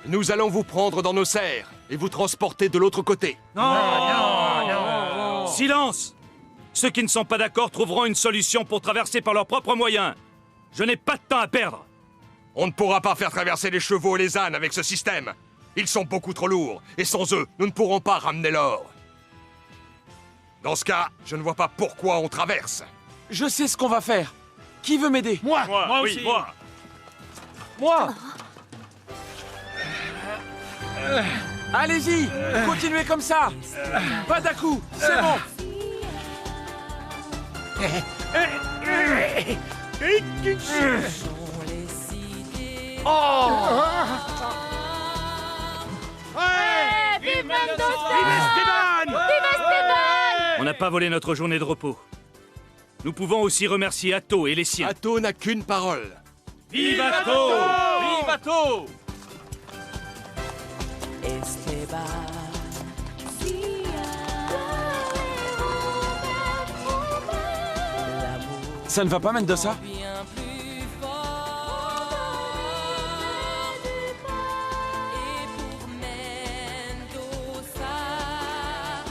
Nous allons vous prendre dans nos serres et vous transporter de l'autre côté. Silence! Ceux qui ne sont pas d'accord trouveront une solution pour traverser par leurs propres moyens. Je n'ai pas de temps à perdre. On ne pourra pas faire traverser les chevaux et les ânes avec ce système. Ils sont beaucoup trop lourds, et sans eux, nous ne pourrons pas ramener l'or. Dans ce cas, je ne vois pas pourquoi on traverse. Je sais ce qu'on va faire. Qui veut m'aider? Moi. Moi aussi. Moi. Allez-y, continuez comme ça. Pas d'à-coup, c'est bon. Vive Mendoza! Vive Esteban! On n'a pas volé notre journée de repos. Nous pouvons aussi remercier Atto et les siens. Atto n'a qu'une parole. Vive Atto! Vive Atto! Ça ne va pas, Mendoza? bien plus fort. Et pour Mendoza,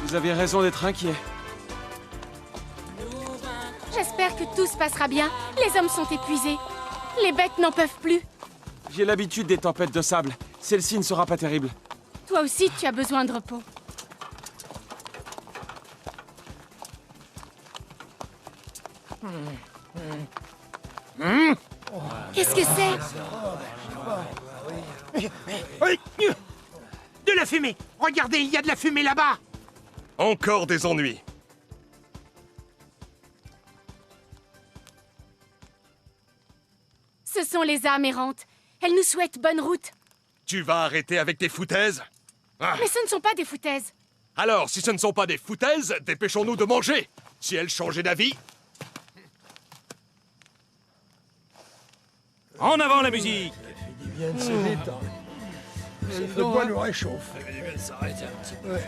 Vous avez raison d'être inquiet. J'espère que tout se passera bien. Les hommes sont épuisés. Les bêtes n'en peuvent plus. J'ai l'habitude des tempêtes de sable. Celle-ci ne sera pas terrible. Toi aussi, tu as besoin de repos. Qu'est-ce que c'est? De la fumée. Regardez, il y a de la fumée là-bas. Encore des ennuis. Ce sont les âmes errantes. Elles nous souhaitent bonne route. Tu vas arrêter avec tes foutaises? Ah. Mais ce ne sont pas des foutaises. Alors, si ce ne sont pas des foutaises, dépêchons-nous de manger. Si elles changeaient d'avis... En avant la musique! Il vient de se détendre. Cette bois nous réchauffe. Ouais.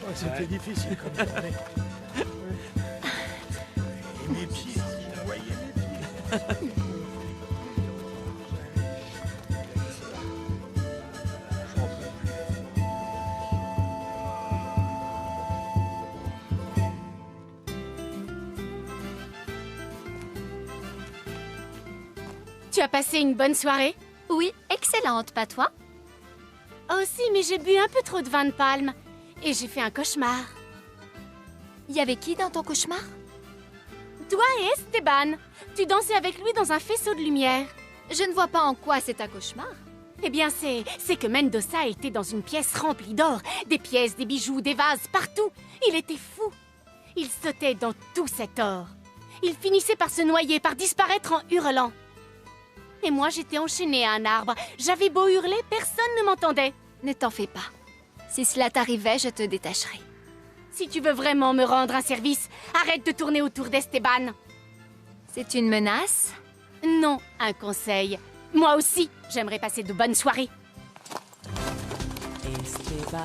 Ouais, c'était difficile comme journée. Et mes pieds, vous voyez mes pieds. Tu as passé une bonne soirée? Oui, excellente, pas toi? Aussi, mais j'ai bu un peu trop de vin de palme. Et j'ai fait un cauchemar. Il y avait qui dans ton cauchemar? Toi et Esteban. Tu dansais avec lui dans un faisceau de lumière. Je ne vois pas en quoi c'est un cauchemar. Eh bien, c'est que Mendoza était dans une pièce remplie d'or. Des pièces, des bijoux, des vases, partout. Il était fou. Il sautait dans tout cet or. Il finissait par se noyer, par disparaître en hurlant. Et moi, j'étais enchaînée à un arbre. J'avais beau hurler, personne ne m'entendait. Ne t'en fais pas. Si cela t'arrivait, je te détacherai. Si tu veux vraiment me rendre un service, arrête de tourner autour d'Esteban. C'est une menace? Non, un conseil. Moi aussi, j'aimerais passer de bonnes soirées. Esteban.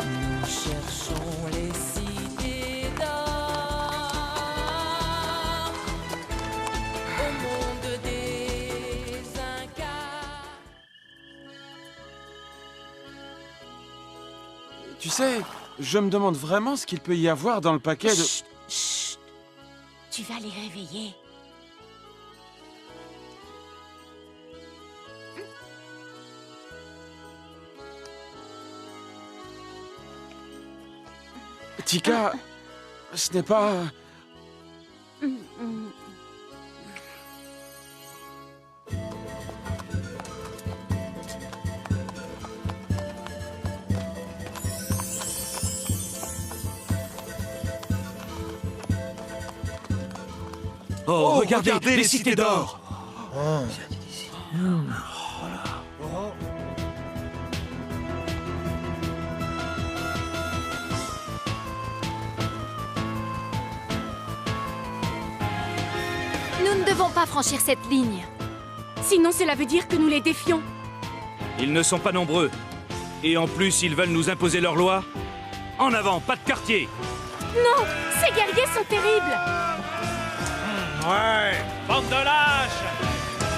Nous cherchons les cités d'or au monde des Incas. Tu sais, je me demande vraiment ce qu'il peut y avoir dans le paquet de... Chut, chut. Tu vas les réveiller. Tika, ce n'est pas... Oh, regardez, les cités d'or. Nous ne devons pas franchir cette ligne. Sinon, cela veut dire que nous les défions. Ils ne sont pas nombreux. Et en plus, ils veulent nous imposer leurs lois. En avant, pas de quartier. Non, ces guerriers sont terribles. Ouais. Bande de lâches.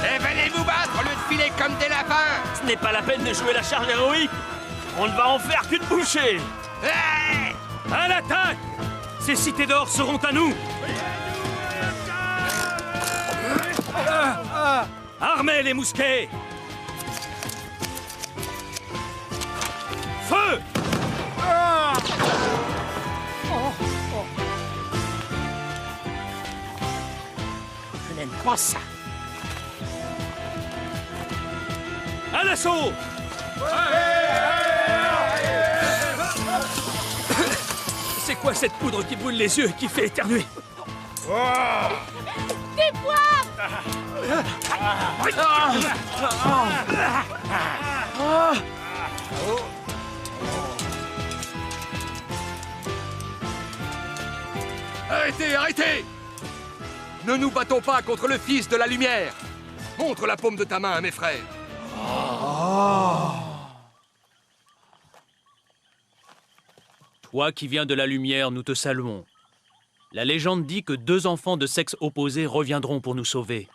Et venez vous battre au lieu de filer comme des lapins. Ce n'est pas la peine de jouer la charge héroïque. On ne va en faire qu'une bouchée. Hey, À l'attaque! Ces cités d'or seront à nous. Armez les mousquets! Feu! Je n'aime pas ça. À l'assaut! C'est quoi cette poudre qui brûle les yeux et qui fait éternuer? Des poires! arrêtez, arrêtez! Ne nous battons pas contre le fils de la lumière. Montre la paume de ta main à mes frères. Toi qui viens de la lumière, nous te saluons. La légende dit que 2 enfants de sexe opposé reviendront pour nous sauver.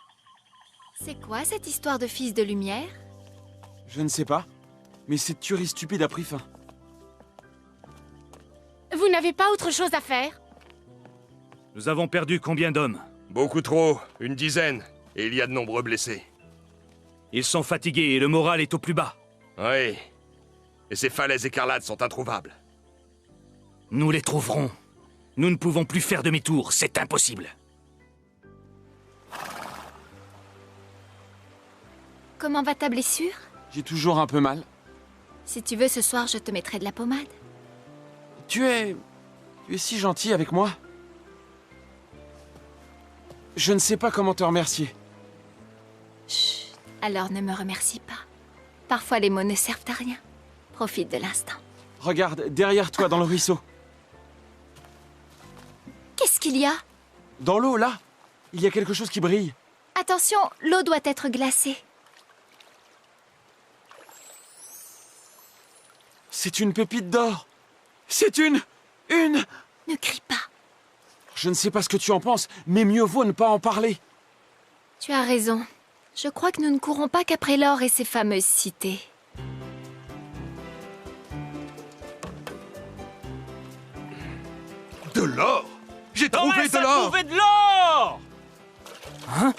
C'est quoi cette histoire de fils de lumière? Je ne sais pas, mais cette tuerie stupide a pris fin. Vous n'avez pas autre chose à faire? Nous avons perdu combien d'hommes? Beaucoup trop, une dizaine. Et il y a de nombreux blessés. Ils sont fatigués et le moral est au plus bas. Oui. Et ces falaises écarlates sont introuvables. Nous les trouverons. Nous ne pouvons plus faire demi-tour, c'est impossible. Comment va ta blessure? J'ai toujours un peu mal. Si tu veux, ce soir, je te mettrai de la pommade. Tu es si gentil avec moi. Je ne sais pas comment te remercier. Chut, alors ne me remercie pas. Parfois, les mots ne servent à rien. Profite de l'instant. Regarde, derrière toi, dans le ruisseau. Qu'est-ce qu'il y a? Dans l'eau, là, il y a quelque chose qui brille. Attention, l'eau doit être glacée. C'est une pépite d'or. C'est une... Ne crie pas. Je ne sais pas ce que tu en penses, mais mieux vaut ne pas en parler. Tu as raison. Je crois que nous ne courons pas qu'après l'or et ses fameuses cités. De l'or? J'ai trouvé de l'or! trouvé de l'or! Hein?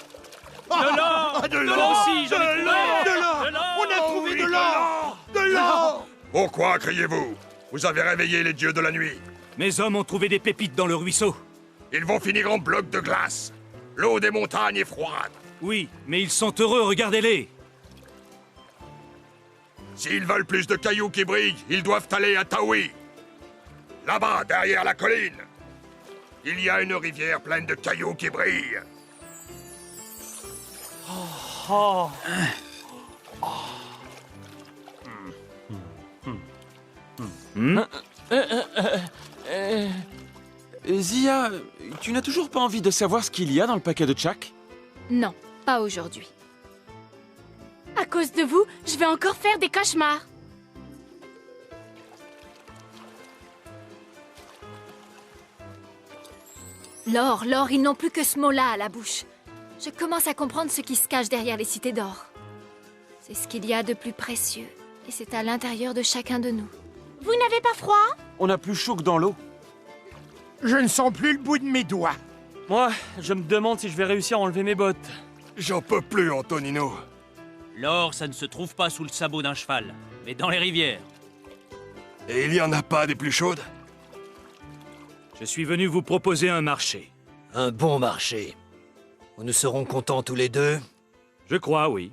De l'or! De De l'or aussi, j'en ai trouvé! De l'or! On a trouvé de l'or! De l'or! Pourquoi criez-vous? Vous avez réveillé les dieux de la nuit. Mes hommes ont trouvé des pépites dans le ruisseau. Ils vont finir en blocs de glace. L'eau des montagnes est froide. Oui, mais ils sont heureux, regardez-les. S'ils veulent plus de cailloux qui brillent, ils doivent aller à Taoui. Là-bas, derrière la colline, il y a une rivière pleine de cailloux qui brillent. Oh. Zia, tu n'as toujours pas envie de savoir ce qu'il y a dans le paquet de Tchak? Non, pas aujourd'hui. À cause de vous, je vais encore faire des cauchemars. L'or, ils n'ont plus que ce mot-là à la bouche. Je commence à comprendre ce qui se cache derrière les cités d'or. C'est ce qu'il y a de plus précieux, et c'est à l'intérieur de chacun de nous. Vous n'avez pas froid? On a plus chaud que dans l'eau. Je ne sens plus le bout de mes doigts. Moi, je me demande si je vais réussir à enlever mes bottes. J'en peux plus, Antonino. L'or, ça ne se trouve pas sous le sabot d'un cheval, mais dans les rivières. Et il y en a pas des plus chaudes? Je suis venu vous proposer un marché. Un bon marché. Où nous serons contents tous les deux? Je crois, oui.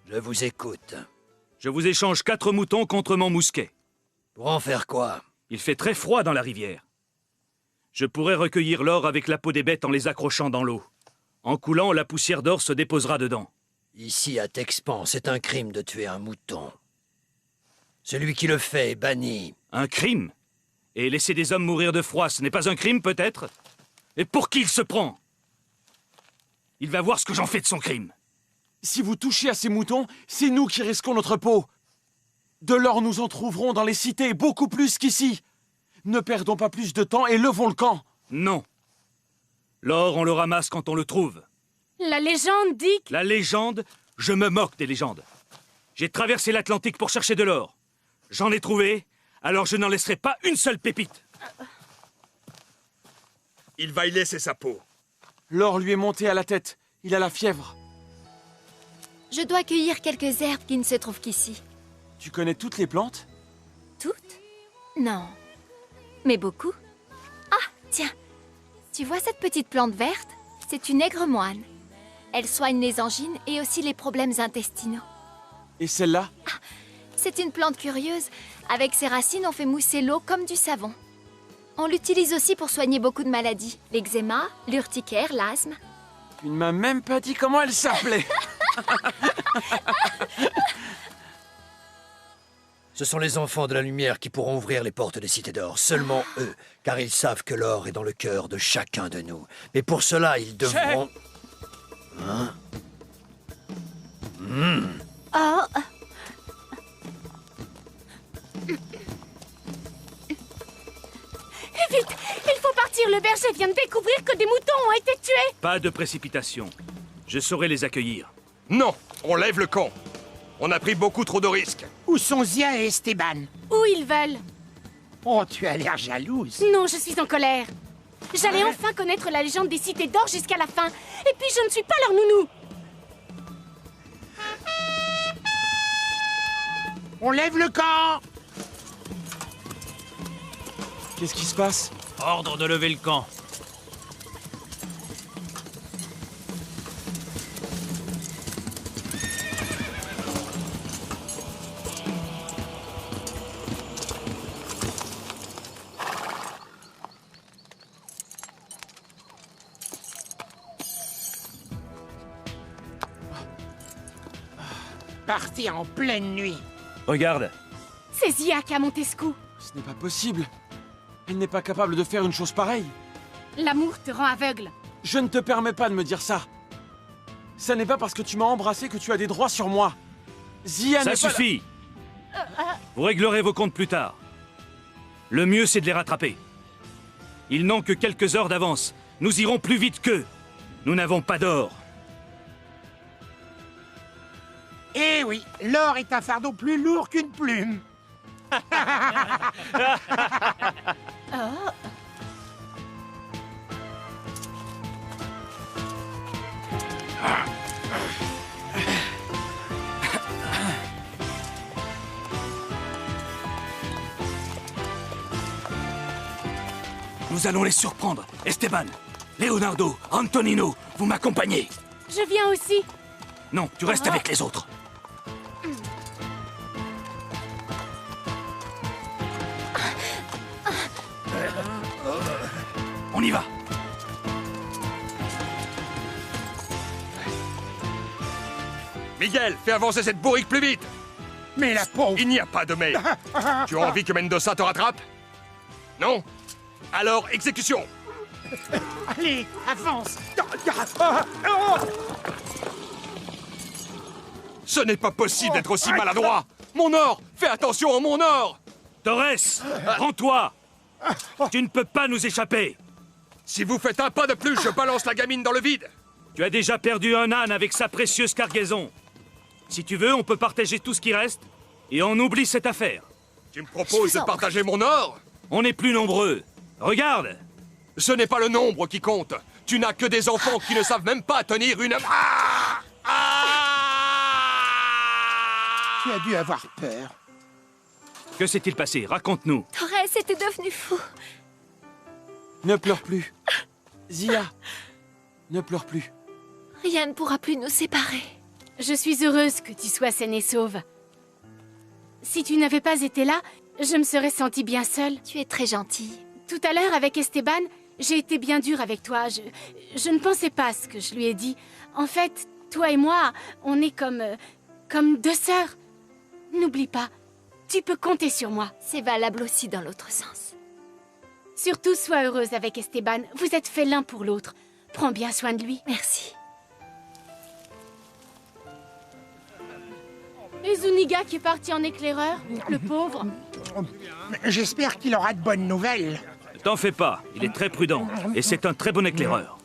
Je vous écoute. Je vous échange 4 moutons contre mon mousquet. Pour en faire quoi? Il fait très froid dans la rivière. Je pourrais recueillir l'or avec la peau des bêtes en les accrochant dans l'eau. En coulant, la poussière d'or se déposera dedans. Ici, à Texpan, c'est un crime de tuer un mouton. Celui qui le fait est banni. Un crime? Et laisser des hommes mourir de froid, ce n'est pas un crime, peut-être? Et pour qui il se prend? Il va voir ce que j'en fais de son crime. Si vous touchez à ces moutons, c'est nous qui risquons notre peau. De l'or, nous en trouverons dans les cités, beaucoup plus qu'ici. Ne perdons pas plus de temps et levons le camp. Non. L'or, on le ramasse quand on le trouve. La légende dit que... La légende? Je me moque des légendes. J'ai traversé l'Atlantique pour chercher de l'or. J'en ai trouvé, alors je n'en laisserai pas une seule pépite. Il va y laisser sa peau. L'or lui est monté à la tête. Il a la fièvre. Je dois cueillir quelques herbes qui ne se trouvent qu'ici. Tu connais toutes les plantes? Toutes? Non. Mais beaucoup. Ah, tiens. Tu vois cette petite plante verte? C'est une aigre-moine. Elle soigne les angines et aussi les problèmes intestinaux. Et celle-là? C'est une plante curieuse. Avec ses racines, on fait mousser l'eau comme du savon. On l'utilise aussi pour soigner beaucoup de maladies. L'eczéma, l'urticaire, l'asthme. Tu ne m'as même pas dit comment elle s'appelait. Ce sont les enfants de la lumière qui pourront ouvrir les portes des cités d'or. Seulement eux, car ils savent que l'or est dans le cœur de chacun de nous. Mais pour cela, ils devront... Hein? Oh. Vite, il faut partir. Le berger vient de découvrir que des moutons ont été tués. Pas de précipitation. Je saurai les accueillir. Non, on lève le camp. On a pris beaucoup trop de risques. Où sont Zia et Esteban? Où ils veulent. Oh, tu as l'air jalouse. Non, je suis en colère. J'allais enfin connaître la légende des cités d'or jusqu'à la fin. Et puis je ne suis pas leur nounou. On lève le camp. Qu'est-ce qui se passe? Ordre de lever le camp. Partir en pleine nuit. Regarde. C'est Zia qui a monté ce coup. Ce n'est pas possible. Elle n'est pas capable de faire une chose pareille. L'amour te rend aveugle. Je ne te permets pas de me dire ça. Ça n'est pas parce que tu m'as embrassé que tu as des droits sur moi. Zia n'est Ça pas... suffit. Vous réglerez vos comptes plus tard. Le mieux, c'est de les rattraper. Ils n'ont que quelques heures d'avance. Nous irons plus vite qu'eux. Nous n'avons pas d'or. Eh oui, l'or est un fardeau plus lourd qu'une plume. Nous allons les surprendre. Esteban, Leonardo, Antonino, vous m'accompagnez. Je viens aussi. Non, tu restes avec les autres. On y va. Miguel, fais avancer cette bourrique plus vite. Mais la pauvre... Il n'y a pas de mais. Tu as envie que Mendoza te rattrape? Non? Alors, exécution. Allez, avance. Ce n'est pas possible d'être aussi maladroit. Mon or! Fais attention à mon or! Torres, rends-toi. Tu ne peux pas nous échapper. Si vous faites un pas de plus, je balance la gamine dans le vide. Tu as déjà perdu un âne avec sa précieuse cargaison. Si tu veux, on peut partager tout ce qui reste et on oublie cette affaire. Tu me proposes de partager mon or? On est plus nombreux. Regarde. Ce n'est pas le nombre qui compte. Tu n'as que des enfants qui ne savent même pas tenir une... Tu as dû avoir peur. Que s'est-il passé? Raconte-nous. Torres était devenu fou. Ne pleure plus. Zia, ne pleure plus. Rien ne pourra plus nous séparer. Je suis heureuse que tu sois saine et sauve. Si tu n'avais pas été là, je me serais sentie bien seule. Tu es très gentille. Tout à l'heure, avec Esteban, J'ai été bien dure avec toi. Je ne pensais pas à ce que je lui ai dit. En fait, toi et moi, on est comme deux sœurs. N'oublie pas, tu peux compter sur moi. C'est valable aussi dans l'autre sens. Surtout, sois heureuse avec Esteban. Vous êtes faits l'un pour l'autre. Prends bien soin de lui. Merci. Et Zuniga qui est parti en éclaireur, le pauvre. J'espère qu'il aura de bonnes nouvelles. T'en fais pas, il est très prudent. Et c'est un très bon éclaireur.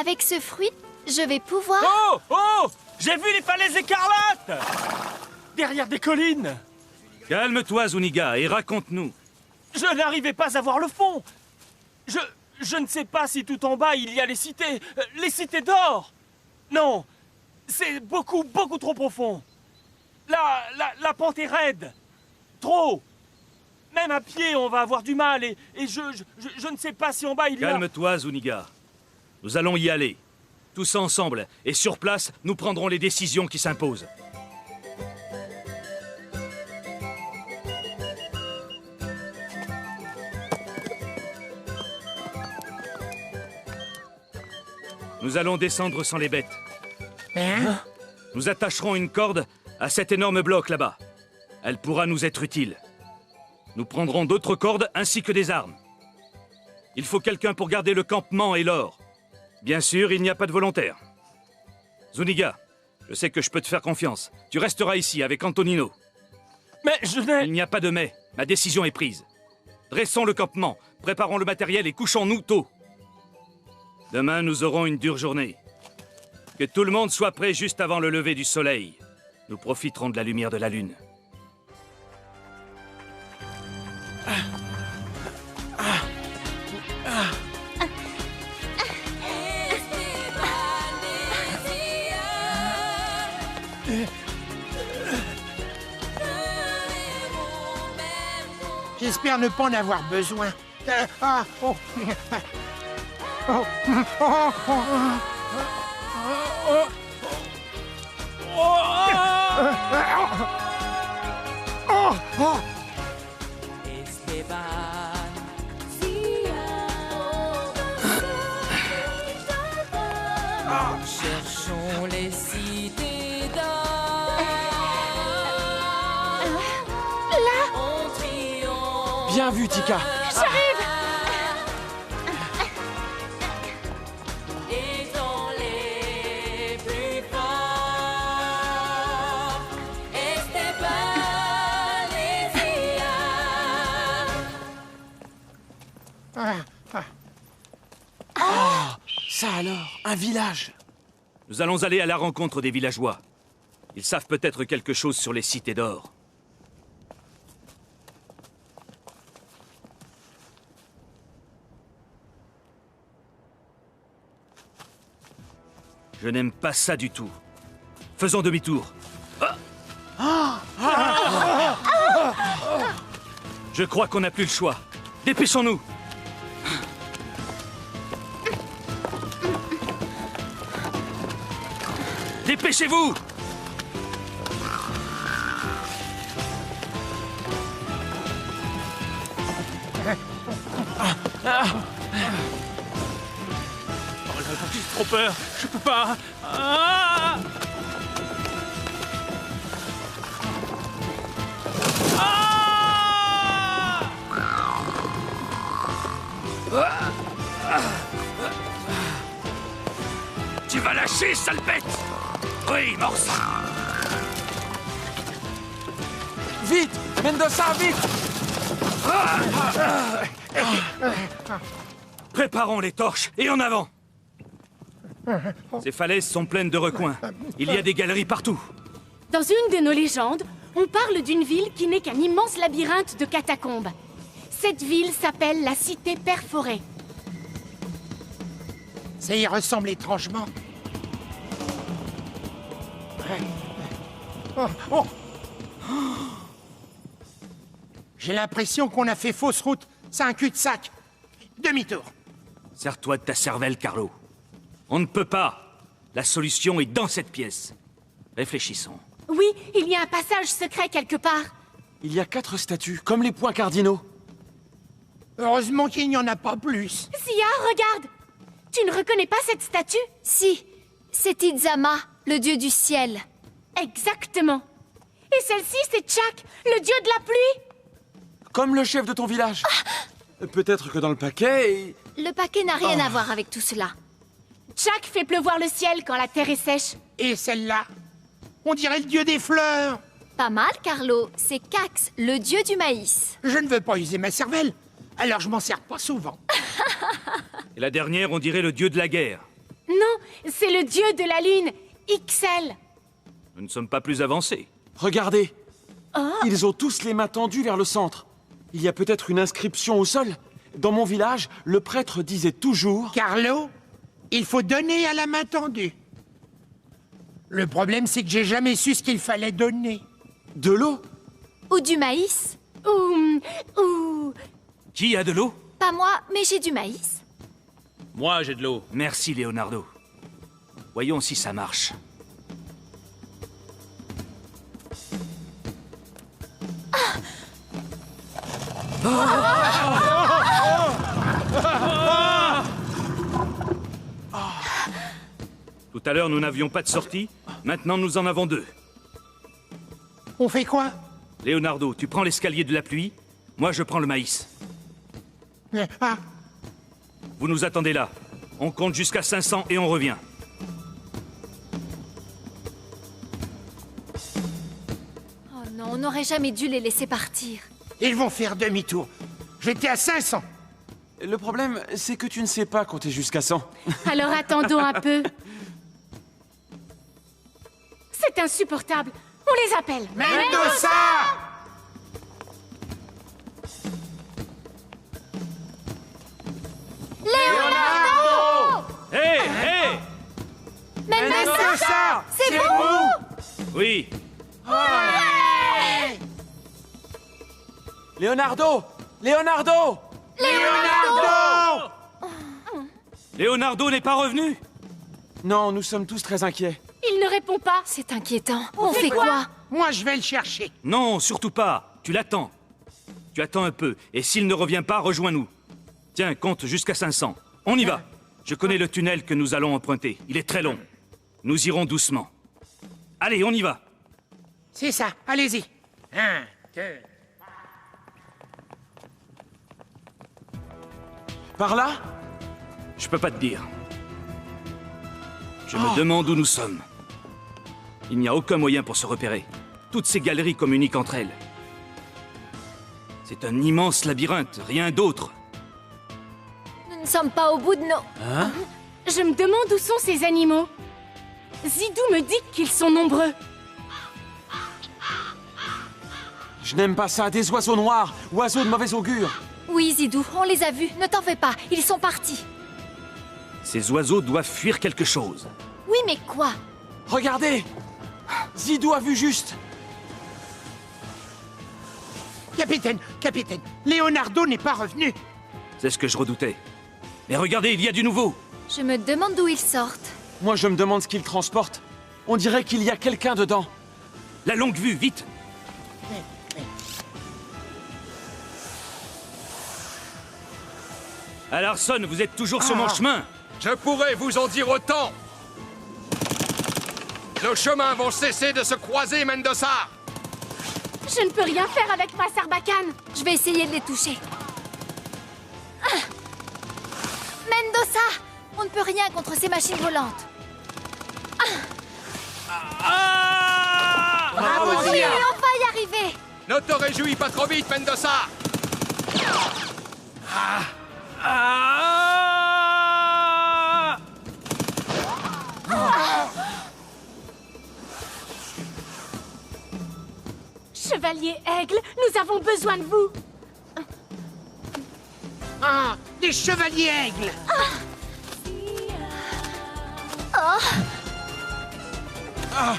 Avec ce fruit, je vais pouvoir... Oh! Oh! J'ai vu les falaises écarlates! Derrière des collines! Calme-toi, Zuniga, et raconte-nous. Je n'arrivais pas à voir le fond! Je ne sais pas si tout en bas il y a les cités d'or! Non! C'est beaucoup trop profond! La pente est raide! Trop! Même à pied, on va avoir du mal et je ne sais pas si en bas il y a... Calme-toi, Zuniga. Nous allons y aller. Tous ensemble. Et sur place, nous prendrons les décisions qui s'imposent. Nous allons descendre sans les bêtes. Hein? Nous attacherons une corde à cet énorme bloc là-bas. Elle pourra nous être utile. Nous prendrons d'autres cordes ainsi que des armes. Il faut quelqu'un pour garder le campement et l'or. Bien sûr, il n'y a pas de volontaire. Zuniga, je sais que je peux te faire confiance. Tu resteras ici avec Antonino. Mais je n'ai... Il n'y a pas de mais. Ma décision est prise. Dressons le campement, préparons le matériel et couchons-nous tôt. Demain, nous aurons une dure journée. Que tout le monde soit prêt juste avant le lever du soleil. Nous profiterons de la lumière de la lune. J'espère ne pas en avoir besoin. Oh. Oh. Oh. Oh. Oh. Esteban, nous cherchons les cités d'or. Là, On triomphe. Bien vu, Tika. J'arrive! Étant les plus forts. Esteban et Zia. Ça alors, un village. Nous allons aller à la rencontre des villageois. Ils savent peut-être quelque chose sur les cités d'or. Je n'aime pas ça du tout. Faisons demi-tour. Je crois qu'on n'a plus le choix. Dépêchons-nous. Dépêchez-vous! J'ai trop peur, je peux pas. Ah! Ah! Tu vas lâcher, sale bête! Oui, morse! Vite, Mendoza, vite! Préparons les torches et en avant! Ces falaises sont pleines de recoins. Il y a des galeries partout. Dans une de nos légendes, on parle d'une ville qui n'est qu'un immense labyrinthe de catacombes. Cette ville s'appelle la Cité Perforée. Ça y ressemble étrangement. Oh, oh. J'ai l'impression qu'on a fait fausse route. C'est un cul-de-sac. Demi-tour. Sers-toi de ta cervelle, Carlo. On ne peut pas. La solution est dans cette pièce. Réfléchissons. Oui, il y a un passage secret quelque part. Il y a 4 statues, comme les points cardinaux. Heureusement qu'il n'y en a pas plus. Zia, regarde! Tu ne reconnais pas cette statue? Si, c'est Itzama, le dieu du ciel. Exactement. Et celle-ci, c'est Chak, le dieu de la pluie. Comme le chef de ton village. Peut-être que dans le paquet... Le paquet n'a rien à voir avec tout cela. Chak fait pleuvoir le ciel quand la terre est sèche. Et celle-là? On dirait le dieu des fleurs. Pas mal, Carlo. C'est Cax, le dieu du maïs. Je ne veux pas user ma cervelle, alors je m'en sers pas souvent. Et la dernière, on dirait le dieu de la guerre. Non, c'est le dieu de la lune, Ixel. Nous ne sommes pas plus avancés. Regardez. Ils ont tous les mains tendues vers le centre. Il y a peut-être une inscription au sol. Dans mon village, le prêtre disait toujours... Carlo, il faut donner à la main tendue. Le problème, c'est que j'ai jamais su ce qu'il fallait donner. De l'eau? Ou du maïs? Ou... Qui a de l'eau? Pas moi, mais j'ai du maïs. Moi, j'ai de l'eau. Merci, Leonardo. Voyons si ça marche. Tout à l'heure, nous n'avions pas de sortie. Maintenant, nous en avons deux. On fait quoi? Leonardo, tu prends l'escalier de la pluie. Moi, je prends le maïs. Ah, Vous nous attendez là. On compte jusqu'à 500 et on revient. Oh non, on n'aurait jamais dû les laisser partir. ils vont faire demi-tour. J'étais à 500. Le problème, c'est que tu ne sais pas compter jusqu'à 100. Alors attendons un peu. C'est insupportable. On les appelle. Mendoza! Leonardo! Hé, hé! Mendoza! C'est vous! Oui, Leonardo! Leonardo! Leonardo! Leonardo n'est pas revenu. Non, nous sommes tous très inquiets. Il ne répond pas. C'est inquiétant. On fait quoi? Moi, je vais le chercher. Non, surtout pas. Tu l'attends. Tu attends un peu, et s'il ne revient pas, rejoins-nous. Tiens, compte jusqu'à 500. On y va. Je connais le tunnel que nous allons emprunter. Il est très long. Nous irons doucement. Allez, on y va. C'est ça, allez-y. 1, 2... Par là? Je peux pas te dire. Je me demande où nous sommes. Il n'y a aucun moyen pour se repérer. Toutes ces galeries communiquent entre elles. C'est un immense labyrinthe, rien d'autre. Nous ne sommes pas au bout de nos... Je me demande où sont ces animaux. Zidou me dit qu'ils sont nombreux. Je n'aime pas ça, des oiseaux noirs, oiseaux de mauvais augure. Oui, Zidou, on les a vus. Ne t'en fais pas, ils sont partis. Ces oiseaux doivent fuir quelque chose. Oui, mais quoi? Regardez! Zidou a vu juste. Capitaine, capitaine, Leonardo n'est pas revenu. C'est ce que je redoutais. Mais regardez, il y a du nouveau. Je me demande d'où ils sortent. Moi, je me demande ce qu'il transporte. On dirait qu'il y a quelqu'un dedans. La longue vue, vite! À Larson, vous êtes toujours sur mon chemin. Je pourrais vous en dire autant. Nos chemins vont cesser de se croiser, Mendoza. Je ne peux rien faire avec ma sarbacane. Je vais essayer de les toucher. Ah! Mendoza! On ne peut rien contre ces machines volantes. Bravo, Oui, Zia. on va y arriver. Ne te réjouis pas trop vite, Mendoza. Chevalier Aigle, nous avons besoin de vous. Ah, des chevaliers aigles. Ah. Ah,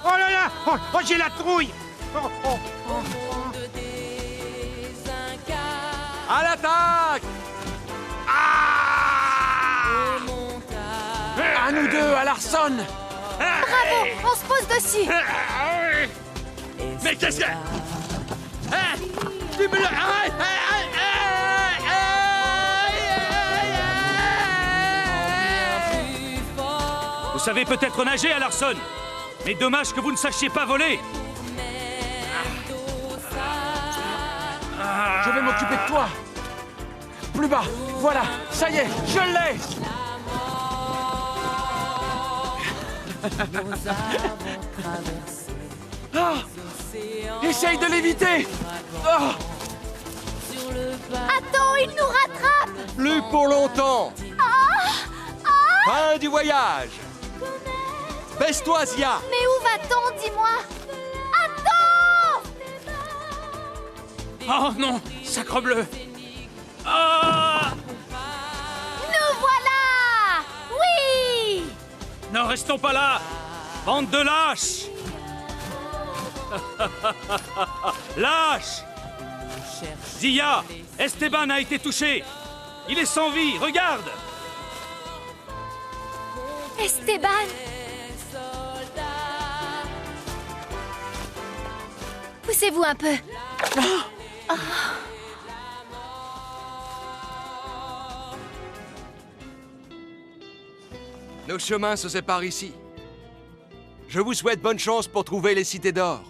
oh là là, oh, j'ai la trouille. Oh, oh. À l'attaque! À nous deux, à Larson! Bravo, on se pose dessus. Mais qu'est-ce que... Hein? Tu me le... Arrête! Vous savez peut-être nager à Larson, mais dommage que vous ne sachiez pas voler. Je vais m'occuper de toi. Plus bas, voilà, ça y est, je l'ai. Ah, essaye de l'éviter. Ah. Attends, il nous rattrape. Plus pour longtemps. Fin du voyage. Baisse-toi, Zia. Mais où va-t-on, dis-moi? Attends! Oh non, sacrebleu. Ah! Nous voilà! Oui! Ne restons pas là, bande de lâches. Lâche! Zia, Esteban a été touché. Il est sans vie, regarde. Esteban! Poussez-vous un peu. Oh. Nos chemins se séparent ici. Je vous souhaite bonne chance pour trouver les cités d'or.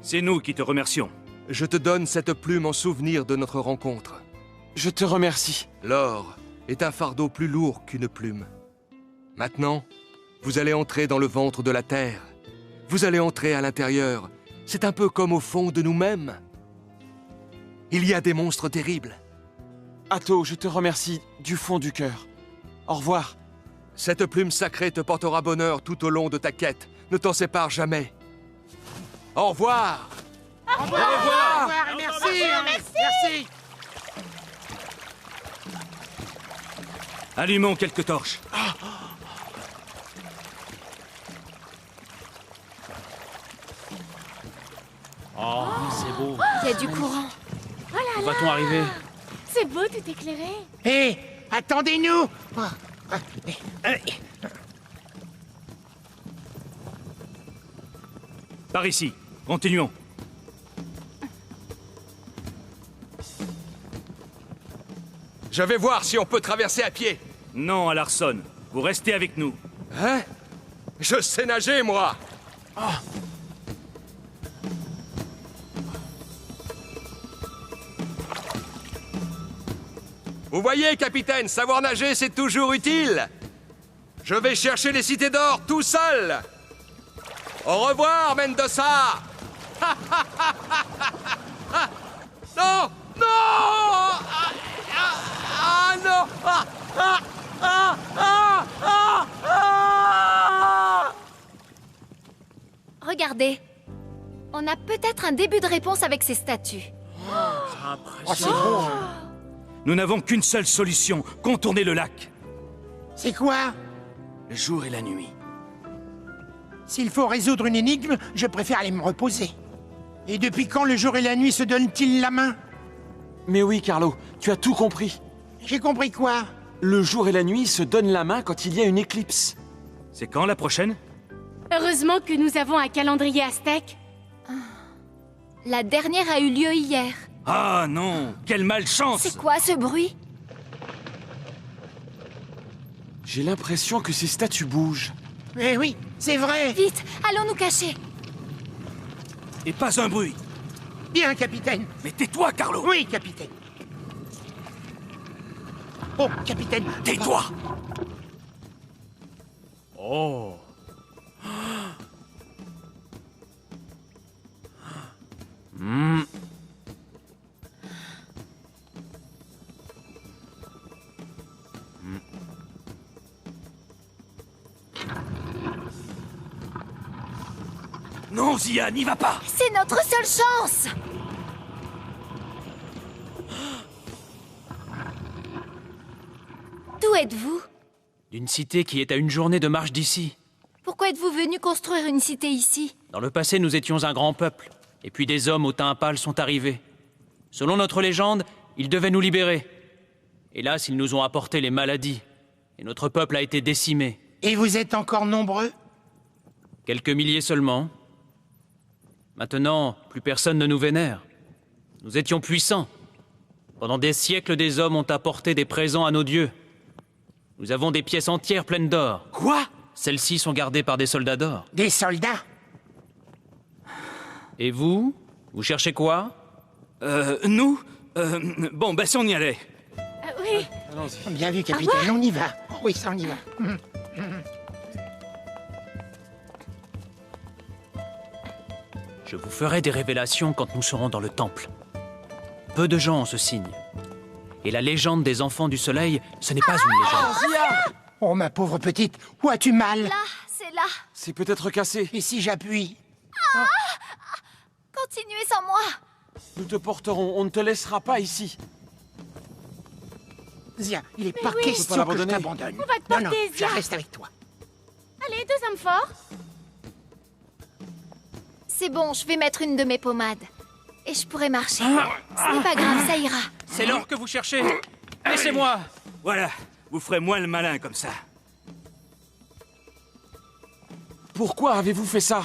C'est nous qui te remercions. Je te donne cette plume en souvenir de notre rencontre. Je te remercie. L'or est un fardeau plus lourd qu'une plume. Maintenant, vous allez entrer dans le ventre de la terre. Vous allez entrer à l'intérieur. C'est un peu comme au fond de nous-mêmes. Il y a des monstres terribles. Atto, je te remercie du fond du cœur. Au revoir. Cette plume sacrée te portera bonheur tout au long de ta quête. Ne t'en sépare jamais. Au revoir. Au revoir. Au revoir. Merci. Merci. Allumons quelques torches. Oh, c'est beau. Il y a du courant. Oh là Où là! va-t-on arriver? C'est beau, tout éclairé. Hé, attendez-nous. Par ici, continuons. Je vais voir si on peut traverser à pied. Non, à Larson. Vous restez avec nous. Hein? Je sais nager, moi. Vous voyez, capitaine, savoir nager, c'est toujours utile. Je vais chercher les cités d'or tout seul. Au revoir, Mendoza. Non! Non! Non! Regardez. On a peut-être un début de réponse avec ces statues. Nous n'avons qu'une seule solution, contourner le lac. C'est quoi? Le jour et la nuit. S'il faut résoudre une énigme, je préfère aller me reposer. Et depuis quand le jour et la nuit se donnent-ils la main? Mais oui, Carlo, tu as tout compris. J'ai compris quoi? Le jour et la nuit se donnent la main quand il y a une éclipse. C'est quand la prochaine? Heureusement que nous avons un calendrier aztèque. La dernière a eu lieu hier. Ah non, quelle malchance! C'est quoi ce bruit? J'ai l'impression que ces statues bougent. Eh oui, c'est vrai. Vite, allons nous cacher. Et pas un bruit. Bien, capitaine. Mais tais-toi, Carlo! Oui, capitaine. Oh, capitaine. Tais-toi! Oh. Non, Zia, n'y va pas! C'est notre seule chance. D'où êtes-vous? D'une cité qui est à une journée de marche d'ici. Pourquoi êtes-vous venu construire une cité ici? Dans le passé, nous étions un grand peuple. Et puis des hommes au teint pâle sont arrivés. Selon notre légende, ils devaient nous libérer. Hélas, ils nous ont apporté les maladies. Et notre peuple a été décimé. Et vous êtes encore nombreux? Quelques milliers seulement. Maintenant, plus personne ne nous vénère. Nous étions puissants. Pendant des siècles, des hommes ont apporté des présents à nos dieux. Nous avons des pièces entières pleines d'or. Quoi? Celles-ci sont gardées par des soldats d'or. Des soldats? Et vous? Vous cherchez quoi? Nous bon, ben si on y allait. Oui. Bien vu, capitaine, on y va. Oui, ça, on y va. Je vous ferai des révélations quand nous serons dans le temple. Peu de gens ont ce signe. Et la légende des enfants du soleil, ce n'est pas une légende. Oh, ma pauvre petite, où as-tu mal? Là, c'est là. C'est peut-être cassé. Et si j'appuie? Continuez sans moi. Nous te porterons, on ne te laissera pas ici. Zia, il n'est Mais pas oui. question que je l'abandonner. t'abandonne. On va te Non, non, porter, je Zia. reste avec toi. Allez, 2 hommes forts. C'est bon, je vais mettre une de mes pommades. Et je pourrai marcher. Ce n'est pas grave, ça ira. C'est l'or que vous cherchez. Laissez-moi. Voilà, vous ferez moins le malin comme ça. Pourquoi avez-vous fait ça?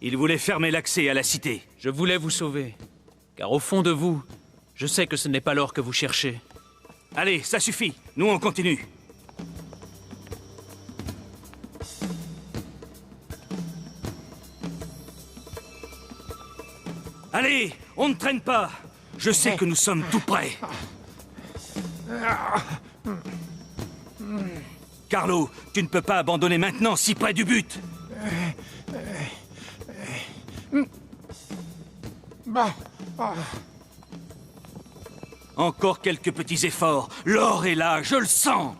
Il voulait fermer l'accès à la cité. Je voulais vous sauver. Car au fond de vous, je sais que ce n'est pas l'or que vous cherchez. Allez, ça suffit. Nous, on continue. Allez, on ne traîne pas. Je sais que nous sommes tout près. Carlo, tu ne peux pas abandonner maintenant, si près du but. Bon. Oh. Encore quelques petits efforts. L'or est là, je le sens.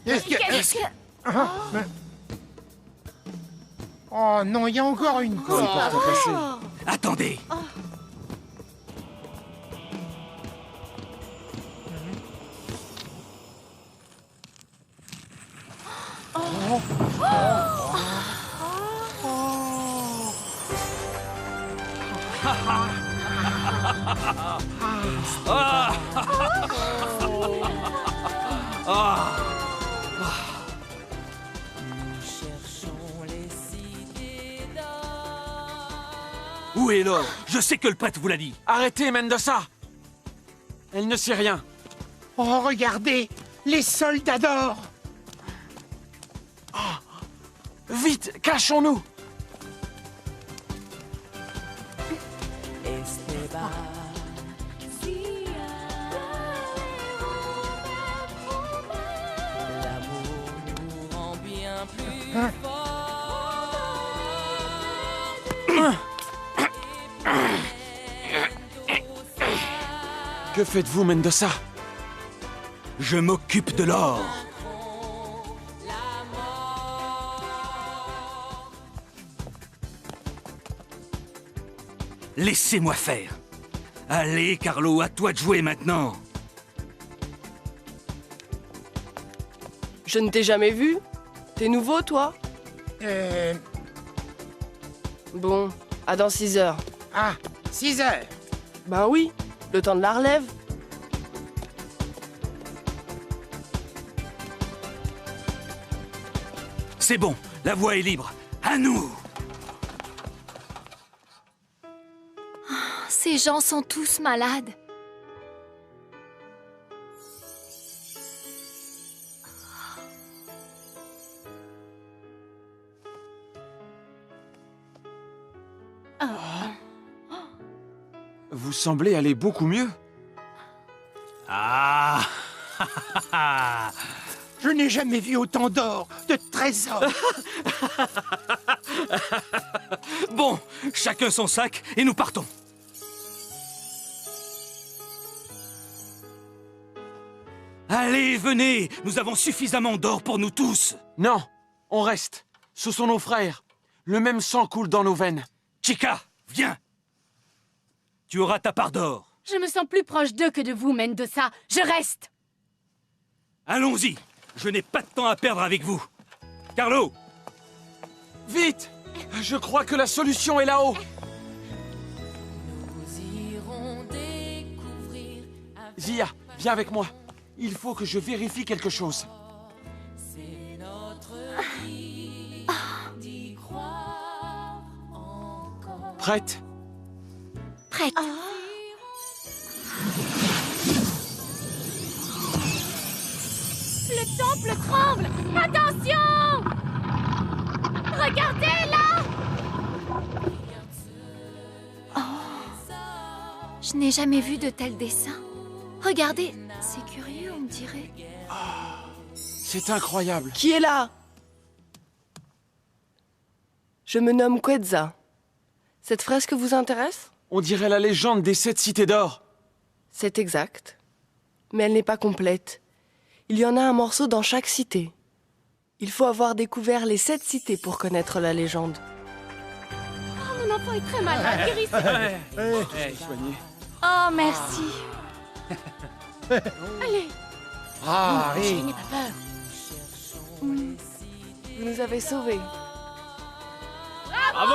Qu'est-ce que... Oh non, il y a encore une corde. Attendez. Où est l'or? Je sais que le prêtre vous l'a dit. Arrêtez, Mendoza! Elle ne sait rien. Oh, regardez, les soldats d'or. Vite, cachons-nous! Esteban. L'amour nous rend bien plus forts. Que faites-vous, Mendoza? Je m'occupe de l'or. Laissez-moi faire. Allez, Carlo, à toi de jouer maintenant. Je ne t'ai jamais vu. T'es nouveau, toi? Bon, à dans 6 heures. Ah, 6 heures. Ben oui, le temps de la relève. C'est bon, la voie est libre. À nous! Ces gens sont tous malades. Vous semblez aller beaucoup mieux. Ah! Je n'ai jamais vu autant d'or, de trésors. Bon, chacun son sac et nous partons. Allez, venez! Nous avons suffisamment d'or pour nous tous. Non, on reste. Ce sont nos frères. Le même sang coule dans nos veines. Chica, viens! Tu auras ta part d'or. Je me sens plus proche d'eux que de vous, Mendoza. Je reste. Allons-y. Je n'ai pas de temps à perdre avec vous. Carlo! Vite! Je crois que la solution est là-haut. Nous irons découvrir. Zia, viens avec moi. Il faut que je vérifie quelque chose. C'est notre vie d'y croire encore. Prête? Prête. Je n'ai jamais vu de tels dessins. Regardez, c'est curieux, on dirait. C'est incroyable. Qui est là? Je me nomme Quetza. Cette fresque vous intéresse? On dirait la légende des 7 cités d'or. C'est exact. Mais elle n'est pas complète. Il y en a un morceau dans chaque cité. Il faut avoir découvert les 7 cités pour connaître la légende. Oh, mon enfant est très malade, guérissez. Soigné. Oh, merci. Allez. Ah, oui. N'aie pas peur. Vous nous avez sauvés. Bravo!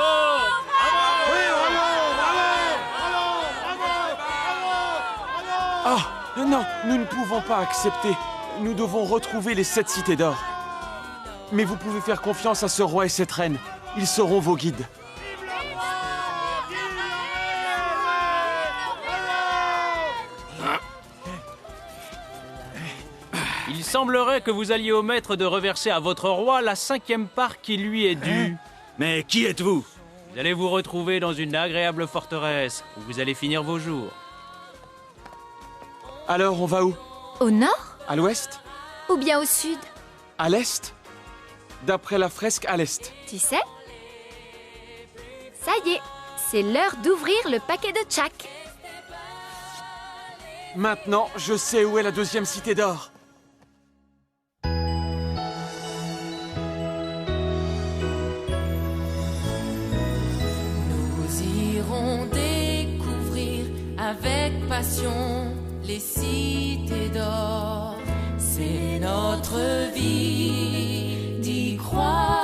Ah, non, nous ne pouvons pas accepter. Nous devons retrouver les 7 cités d'or. Mais vous pouvez faire confiance à ce roi et cette reine. Ils seront vos guides. Il semblerait que vous alliez omettre de reverser à votre roi la 5e part qui lui est due. Mais qui êtes-vous? Vous allez vous retrouver dans une agréable forteresse où vous allez finir vos jours. Alors, on va où? Au nord À l'ouest? ou bien au sud? À l'est? D'après la fresque, à l'est. Tu sais? Ça y est, c'est l'heure d'ouvrir le paquet de Tchak. Maintenant, je sais où est la 2e cité d'or. Nous irons découvrir avec passion les cités d'or. C'est notre vie d'y croire.